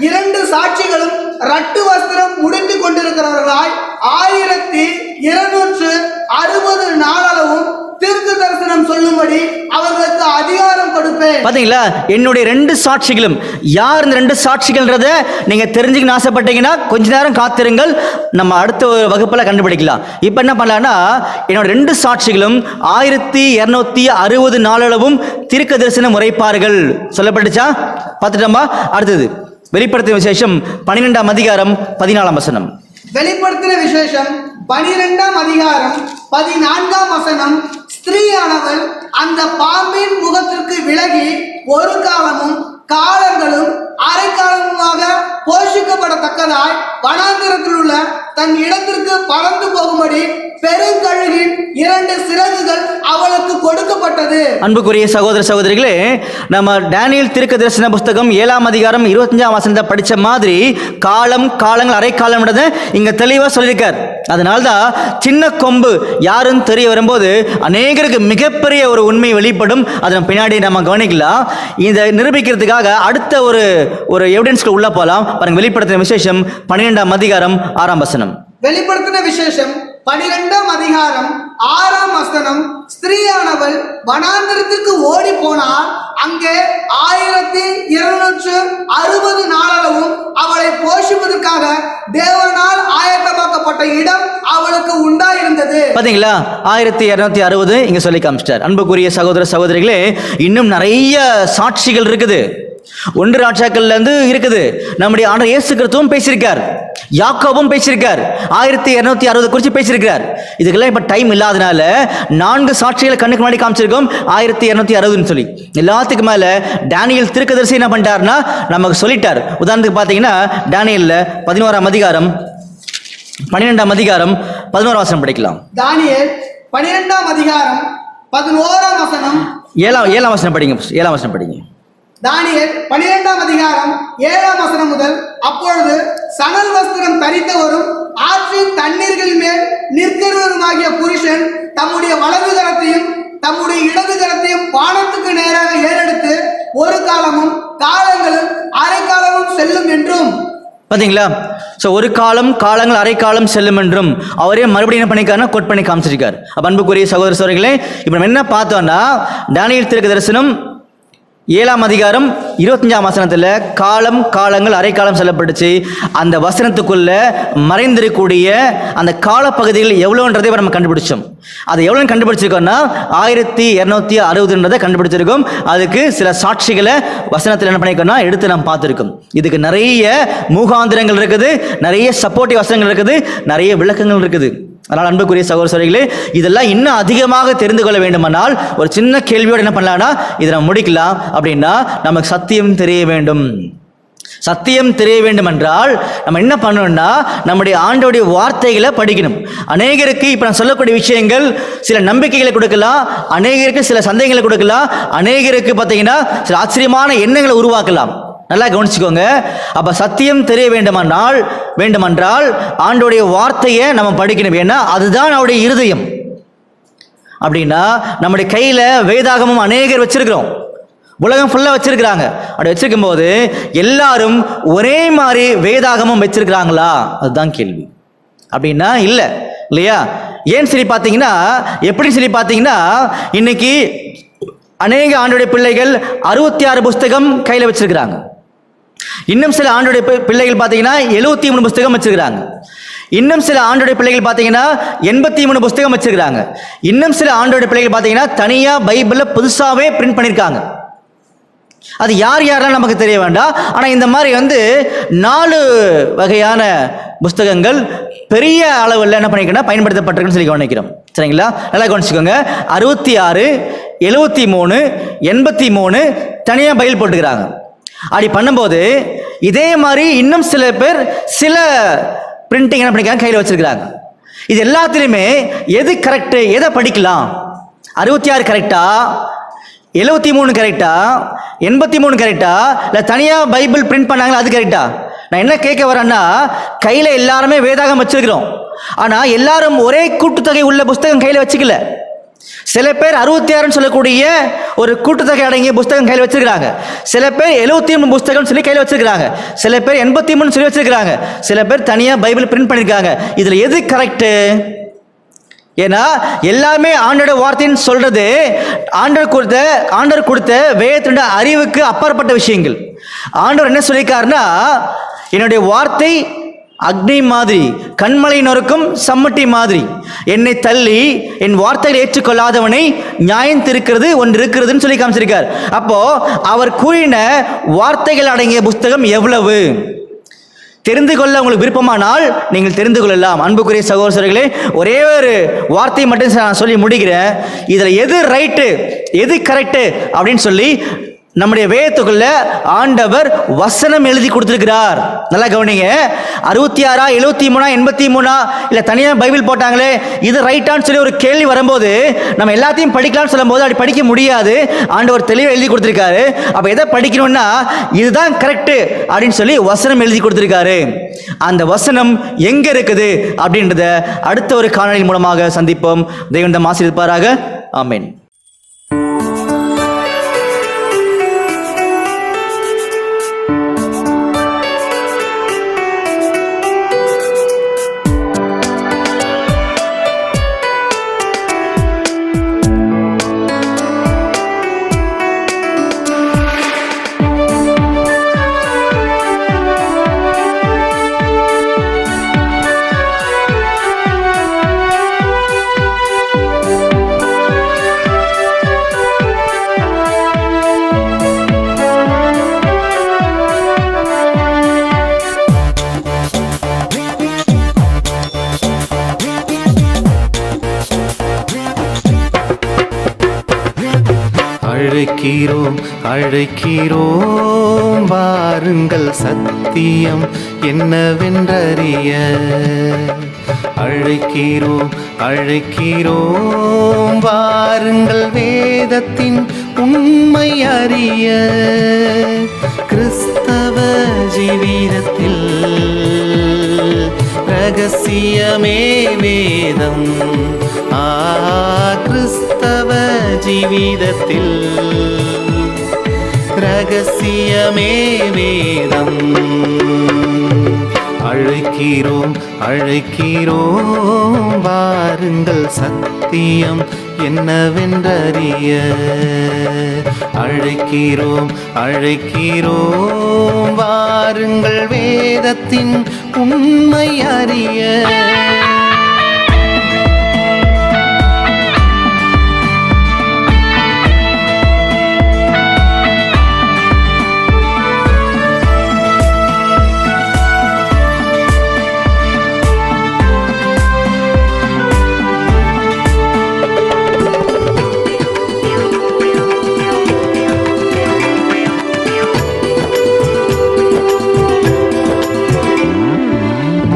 2 சாட்சிகளும் ரட்டு வஸ்திரம் உடுத்திக் கொண்டிருக்கிறவர்களாய் 1260 நாளளவும் தீர்க்க தரிசனம் சொல்லும்படி அவர்களுக்கு அதிகாரம் கொடுப்பேன். பாத்தீங்களா? என்னுடைய 2 சாட்சிகளும். யார் இந்த 2 சாட்சிகள்ன்றத நீங்க தெரிஞ்சுக்கணும் ஆசைப்பட்டீங்கன்னா கொஞ்ச நேரம் காத்திருங்கள், நம்ம அடுத்த வகுப்புல கண்டுபிடிக்கலாம். இப்ப என்ன பண்ணலாம்னா என்னோட 2 சாட்சிகளும் 1260 நாளளவும் தீர்க்க தரிசனம் உரைப்பார்கள் சொல்லப்பட்டுச்சா? பார்த்துட்டோமா? அடுத்தது வெளிப்படுத்தின விசேஷம் 12ஆம் அதிகாரம் 14ஆம் வசனம். வெளிப்படுத்தின விசேஷம் 12ஆம் அதிகாரம் 14ஆம் வசனம், ஸ்திரீயானவள் அந்த பாம்பின் முகத்திற்கு விலகி ஒரு காலமும் காலங்களும் அரைக்காலமுமாக போஷிக்கப்படத்தக்கதாய் வனாந்திரத்தில் உள்ள தன் இடத்திற்கு பறந்து போகும்படி பெருங்கழுகின் 2 சிறகுகள் அவளுக்கு கொடுக்கப்பட்டது. அன்புக்குரிய சகோதர சகோதரிகளே, நம்ம டேனியல் தீர்க்க தரிசன புஸ்தகம் 7ஆம் அதிகாரம் 25ஆம் வசனத்தை படிச்ச மாதிரி காலங்கள் அரைக்காலம் இங்க தெளிவா சொல்லியிருக்கார். அதனால்தான் சின்ன கொம்பு யாருன்னு தெரிய வரும்போது அநேகருக்கு மிகப்பெரிய ஒரு உண்மை வெளிப்படும். அதை பின்னாடி நம்ம கவனிக்கலாம். இதை நிரூபிக்கிறதுக்காக அடுத்த ஒரு எவிடன்ஸ்க்கு உள்ள போலாம் பாருங்க. வெளிப்படுத்தின விசேஷம் 12ஆம் அதிகாரம் 6ஆம் வசனம். வெளிப்படுத்தின விசேஷம் 12ஆம் அதிகாரம் 6ஆம் வசனம், ஸ்திரீயானவள் வனாந்திரத்திற்கு ஓடி போனார். அங்கே 1260 நாளளவும் அவளை போஷிப்பதற்காக தேவனால் ஆயத்தமாக்கப்பட்ட இடம் அவளுக்கு உண்டாயிருந்தது. பாத்தீங்களா? 1260 இங்க சொல்லி காமிச்சிட்டார். அன்புக்குரிய சகோதர சகோதரிகளே, இன்னும் நிறைய சாட்சிகள் இருக்குது. 1 ராஜாக்கள்ல இருந்து இருக்குது. நம்முடைய ஆண்டவர் இயேசு கிறிஸ்துவும் பேசியிருக்கார், யாக்கோபும் பேசியிருக்கார், 1260 குறித்து பேசியிருக்கார். இதுக்கெல்லாம் இப்ப டைம் இல்லாதனால 4 சாட்சிகளை கண்ணுக்கு முன்னாடி காமிச்சிருக்கோம் 1260 சொல்லி. எல்லாத்துக்கு மேல டேனியல் தீர்க்கதரிசி என்ன பண்ணிட்டார்னா நமக்கு சொல்லிட்டார். உதாரணத்துக்கு பாத்தீங்கன்னா டேனியல்ல 11ஆம் அதிகாரம் 12ஆம் அதிகாரம் 11ஆம் வசனம் படிக்கலாம். தானியேல் 12ஆம் அதிகாரம் 11ஆம் வசனம் 7ஆம் வசனம் படிங்க. 7ஆம் வசனம் படிங்க. தானியேல் 12ஆம் அதிகாரம் 7ஆம் வசனம் முதல், அப்பொழுது சணல் வஸ்திரம் தரித்தவரும் ஆற்றின் தண்ணீர்களின் மேல் நிற்கிறவருமாகிய புருஷன் தம்முடைய வலது கரத்தையும் தம்முடைய இடது கரத்தையும் வானத்துக்கு நேராக ஏறெடுத்து ஒரு காலமும் காலங்களும் அரைக்காலமும் செல்லும் என்றும். பாத்தீங்களா? ஒரு காலங்கள் அரைக்காலம் செல்லும் என்றும் அவரே மறுபடியும் என்ன பண்ணிருக்காருன்னா கோட் பண்ணி காமிச்சிருக்காரு. அப்ப அன்புக்குரிய சகோதர சகோதரிகளே, இப்ப நம்ம என்ன பார்த்தோம்னா டேனியல் தீர்க்க தரிசனம் 7ஆம் அதிகாரம் 25ஆம் வசனத்துல காலங்கள் அரைக்காலம் சொல்லப்பட்டுச்சு. அந்த வசனத்துக்குள்ள மறைந்திருக்கக்கூடிய அந்த காலப்பகுதிகள் எவ்வளோன்றதை நம்ம கண்டுபிடிச்சோம். அது எவ்வளோ கண்டுபிடிச்சிருக்கோம்னா 1260 கண்டுபிடிச்சிருக்கோம். அதுக்கு சில சாட்சிகளை வசனத்தில் என்ன பண்ணிருக்கோம்னா எடுத்து நாம் பார்த்துருக்கோம். இதுக்கு நிறைய மூகாந்திரங்கள் இருக்குது, நிறைய சப்போர்ட்டிவ் வசனங்கள் இருக்குது, நிறைய விளக்கங்கள் இருக்குது. அதனால் அன்புக்குரிய சகோதர சகோதரிகளே, இதெல்லாம் இன்னும் அதிகமாக தெரிந்து கொள்ள வேண்டுமானால் ஒரு சின்ன கேள்வியோடு என்ன பண்ணலாம்னா இதை நம்ம முடிக்கலாம். அப்படின்னா நமக்கு சத்தியம் தெரிய வேண்டும். சத்தியம் தெரிய வேண்டும் என்றால் நம்ம என்ன பண்ணணும்னா நம்முடைய ஆண்டவருடைய வார்த்தைகளை படிக்கணும். அநேகருக்கு இப்போ நான் சொல்லக்கூடிய விஷயங்கள் சில நம்பிக்கைகளை கொடுக்கலாம், அநேகருக்கு சில சந்தேகங்களை கொடுக்கலாம், அநேகருக்கு பார்த்தீங்கன்னா சில ஆச்சரியமான எண்ணங்களை உருவாக்கலாம். நல்லா கவனிச்சுக்கோங்க. அப்ப சத்தியம் தெரிய வேண்டுமென்றால் ஆண்டோடைய வார்த்தையை நம்ம படிக்கணும். ஏன்னா அதுதான் அவருடைய இருதயம். அப்படின்னா நம்முடைய கையில வேதாகமும் அநேகர் வச்சிருக்கிறோம், உலகம் ஃபுல்லா வச்சிருக்கிறாங்க. அப்படி வச்சிருக்கும் போது எல்லாரும் ஒரே மாதிரி வேதாகமும் வச்சிருக்கிறாங்களா? அதுதான் கேள்வி. அப்படின்னா இல்லை இல்லையா? ஏன்னு சொல்லி பார்த்தீங்கன்னா, எப்படின்னு சொல்லி பார்த்தீங்கன்னா, இன்னைக்கு அநேக ஆண்டுடைய பிள்ளைகள் 66 புஸ்தகம் கையில் வச்சிருக்கிறாங்க. இன்னும் சில ஆண்டுடைய பிள்ளைகள் பார்த்தீங்கன்னா 73 புஸ்தகம் வச்சிருக்கிறாங்க. இன்னும் சில ஆண்டுடைய பிள்ளைகள் பார்த்தீங்கன்னா 83 புஸ்தகம் வச்சிருக்கிறாங்க. இன்னும் சில ஆண்டுடைய பிள்ளைகள் பார்த்தீங்கன்னா தனியாக பைபிளில் புதுசாகவே பிரிண்ட் பண்ணியிருக்காங்க. அது யார் யாரெல்லாம் நமக்கு தெரிய வேண்டாம். ஆனால் இந்த மாதிரி 4 வகையான புஸ்தகங்கள் பெரிய அளவில் என்ன பண்ணிக்கணும் பயன்படுத்தப்பட்டிருக்குன்னு சொல்லி கவனிக்கிறோம். சரிங்களா? நல்லா கவனிச்சுக்கோங்க. 66, 73, 83 தனியாக பைபிள் போட்டுக்கிறாங்க. அப்படி பண்ணும்போது இதே மாதிரி இன்னும் சில பேர் சில பிரிண்டிங் என்ன பண்ணிக்கிறாங்க கையில் வச்சிருக்கிறாங்க. இது எல்லாத்துலேயுமே எது கரெக்டு, எதை படிக்கலாம்? 66 கரெக்டா, 73 கரெக்டா, 83 கரெக்டா, இல்லை தனியாக பைபிள் பிரிண்ட் பண்ணாங்களா அது கரெக்டா? நான் என்ன கேட்க வரேன்னா, கையில் எல்லாருமே வேதாகம் வச்சிருக்கிறோம். ஆனால் எல்லாரும் ஒரே கூட்டுத்தொகை உள்ள புஸ்தகம் கையில் வச்சுக்கல. சில பேர் 66 சொல்லக்கூடிய ஒரு கூட்டுத்தொகை அடங்கிய புஸ்தகம் கையில் வச்சிருக்கிறாங்க. சில பேர் 73 புஸ்தகம் சொல்லி கையில் வச்சிருக்கிறாங்க. சில பேர் 83 சொல்லி வச்சிருக்கிறாங்க. சில பேர் தனியாக பைபிள் பிரிண்ட் பண்ணியிருக்காங்க. இதில் எது கரெக்டு? ஏன்னா எல்லாமே ஆண்டோட வார்த்தைன்னு சொல்றது ஆண்டவர் கொடுத்த வேதத்தினுடைய அறிவுக்கு அப்பாற்பட்ட விஷயங்கள். ஆண்டவர் என்ன சொல்லியிருக்காருன்னா, என்னுடைய வார்த்தை அக்னி மாதிரி, கண்மலை நொறுக்கும் சம்மட்டி மாதிரி. என்னை தள்ளி என் வார்த்தைகளை ஏற்றுக்கொள்ளாதவனை நியாயம் திருக்கிறது ஒன்று இருக்கிறதுன்னு சொல்லி காமிச்சிருக்கார். அப்போ அவர் கூறின வார்த்தைகள் அடங்கிய புஸ்தகம் எவ்வளவு? தெரிந்து கொள்ள உங்களுக்கு விருப்பமானால் நீங்கள் தெரிந்து கொள்ளலாம். அன்புக்குரிய சகோதரர்களே, ஒரே ஒரு வார்த்தை மட்டும் நான் சொல்லி முடிக்கிறேன். இதில் எது ரைட்டு, எது கரெக்டு அப்படின்னு சொல்லி நம்முடைய வேதத்துக்குள்ள ஆண்டவர் வசனம் எழுதி கொடுத்திருக்கிறார். நல்லா கவனிங்க. 66, 73, 83 இல்லை தனியாக பைபிள் போட்டாங்களே இது ரைட்டான்னு சொல்லி ஒரு கேள்வி வரும்போது நம்ம எல்லாத்தையும் படிக்கலாம்னு சொல்லும்போது அப்படி படிக்க முடியாது. ஆண்டவர் தெளிவாக எழுதி கொடுத்திருக்காரு. அப்போ எதை படிக்கணும்னா இதுதான் கரெக்டு அப்படின்னு சொல்லி வசனம் எழுதி கொடுத்திருக்காரு. அந்த வசனம் எங்க இருக்குது அப்படின்றத அடுத்த ஒரு காணொளி மூலமாக சந்திப்போம். தேவன் தம் ஆசீர்வதிப்பாராக. ஆமென். அழைக்கிறோம் வாருங்கள் சத்தியம் என்னவென்றறிய. அழைக்கிறோம் வாருங்கள் வேதத்தின் உண்மை அறிய. கிறிஸ்தவ ஜீவிதத்தில் ரகசியமே வேதம். கிறிஸ்தவ ஜீவிதத்தில் ரகசியமே வேதம். அழைக்கிறோம் வாருங்கள் சத்தியம் என்னவென்றறிய. அழைக்கிறோம் வாருங்கள் வேதத்தின் உண்மை அறிய.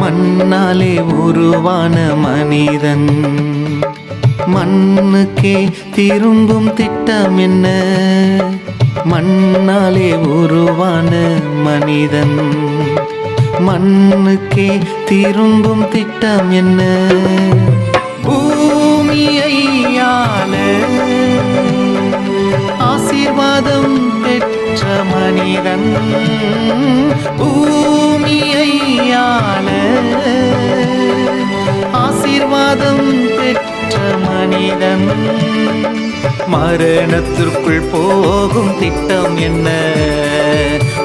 மண்ணாலே உருவான மனிதன் மண்ணுக்கே திரும்பும் திட்டம் என்ன? மண்ணாலே உருவான மனிதன் மண்ணுக்கே திரும்பும் திட்டம் என்ன? பூமியை ஆள ஆசீர்வாதம் பெற்ற மனிதன் பூமியை ஆள ஆசீர்வாதம் மனிதன் மரணத்திற்குள் போகும் திட்டம் என்ன?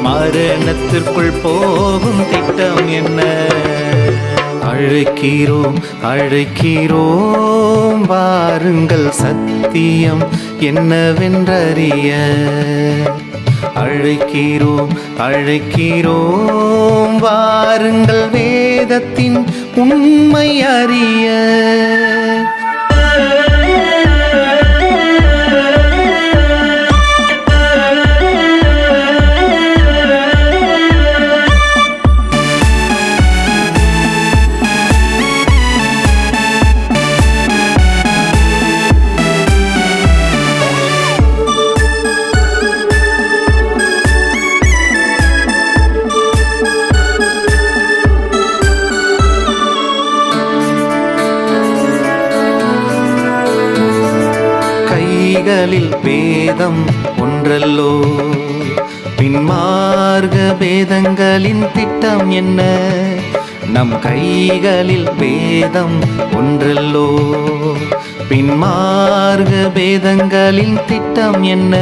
மரணத்திற்குள் போகும் திட்டம் என்ன? அழைக்கிறோம் அழைக்கிறோம் வாருங்கள் சத்தியம் என்னவென்றறிய. அழைக்கிறோம் அழைக்கிறோம் வாருங்கள் வேதத்தின் உண்மை அறிய. கைகளில் வேதம் ஒன்றல்லோ, பின்மார்க்க வேதங்களின் திட்டம் என்ன? நம் கைகளில் வேதம் ஒன்றல்லோ, பின்மார்க்க வேதங்களின் திட்டம் என்ன?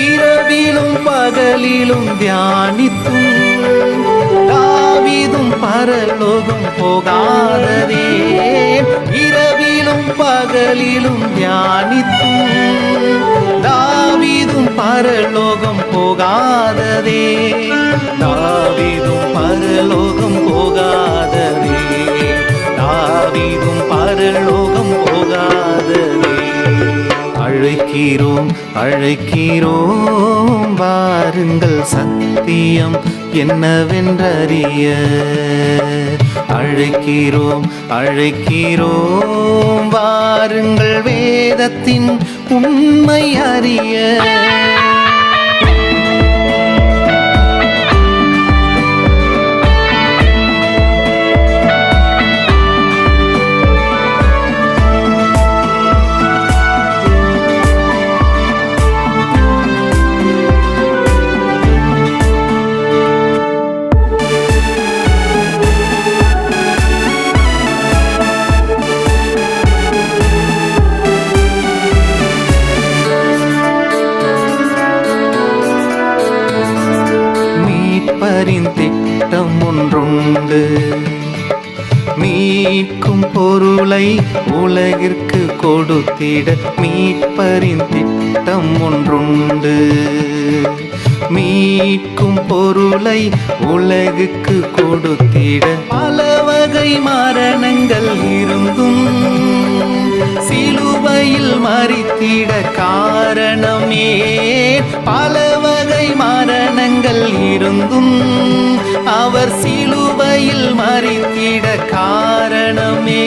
இரவிலும் பகலிலும் தியானித்தும் தாவீதும் பரலோகம் போகாததே. இரவிலும் பகலிலும் தியானித்தும் தாவீதும் பரலோகம் போகாததே. தாவீதும் பரலோகம் போகாததே. தாவீதும் பரலோகம் போகாததே. அழைக்கிறோம் அழைக்கிறோம் வாருங்கள் சத்தியம் என்னவென்றறிய. அழைக்கிறோம் அழைக்கிறோம் வாருங்கள் வேதத்தின் உண்மை அறிய. மீட்பரின் திட்டம் ஒன்றுண்டு, மீட்கும் பொருளை உலகிற்கு கொடுத்திட. மீட்பரின் திட்டம் ஒன்றுண்டு, மீட்கும் பொருளை உலகுக்கு கொடுத்திட. பல வகை மரணங்கள் இருந்தும் சிலுவையில் மரித்திட காரணமே. பல வகை மரணங்கள் இருந்தும் அவர் சிலுவையில் மரித்திட காரணமே.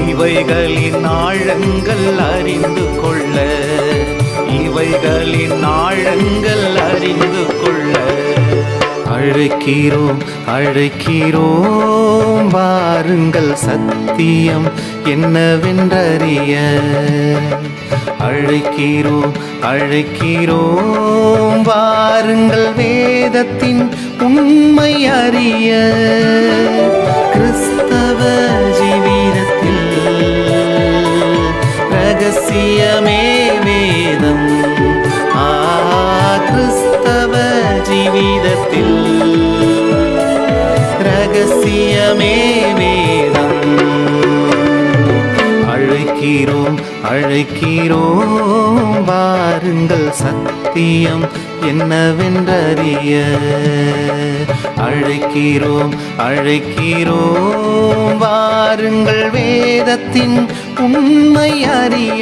இவைகளின் ஆழங்கள் அறிந்து கொள்ள, இவைகளின் ஆழங்கள் அறிந்து கொள்ள. அழைக்கிறோம் அழைக்கிறோம் வாருங்கள் சத்தியம் என்னவென்றறிய. அழைக்கிறோம் அழைக்கிறோம் வாருங்கள் வேதத்தின் உண்மை அறிய. கிறிஸ்தவ ஜீவிதத்தில் ரகசியமே வேதம். கிறிஸ்தவ ஜீவிதத்தில் ரகசியமே வேதம். அழைக்கிறோம் அழைக்கிறோம் வாருங்கள் சத்தியம் என்னவென்றறிய. அழைக்கிறோம் அழைக்கிறோம் வாருங்கள் வேதத்தின் உண்மை அறிய.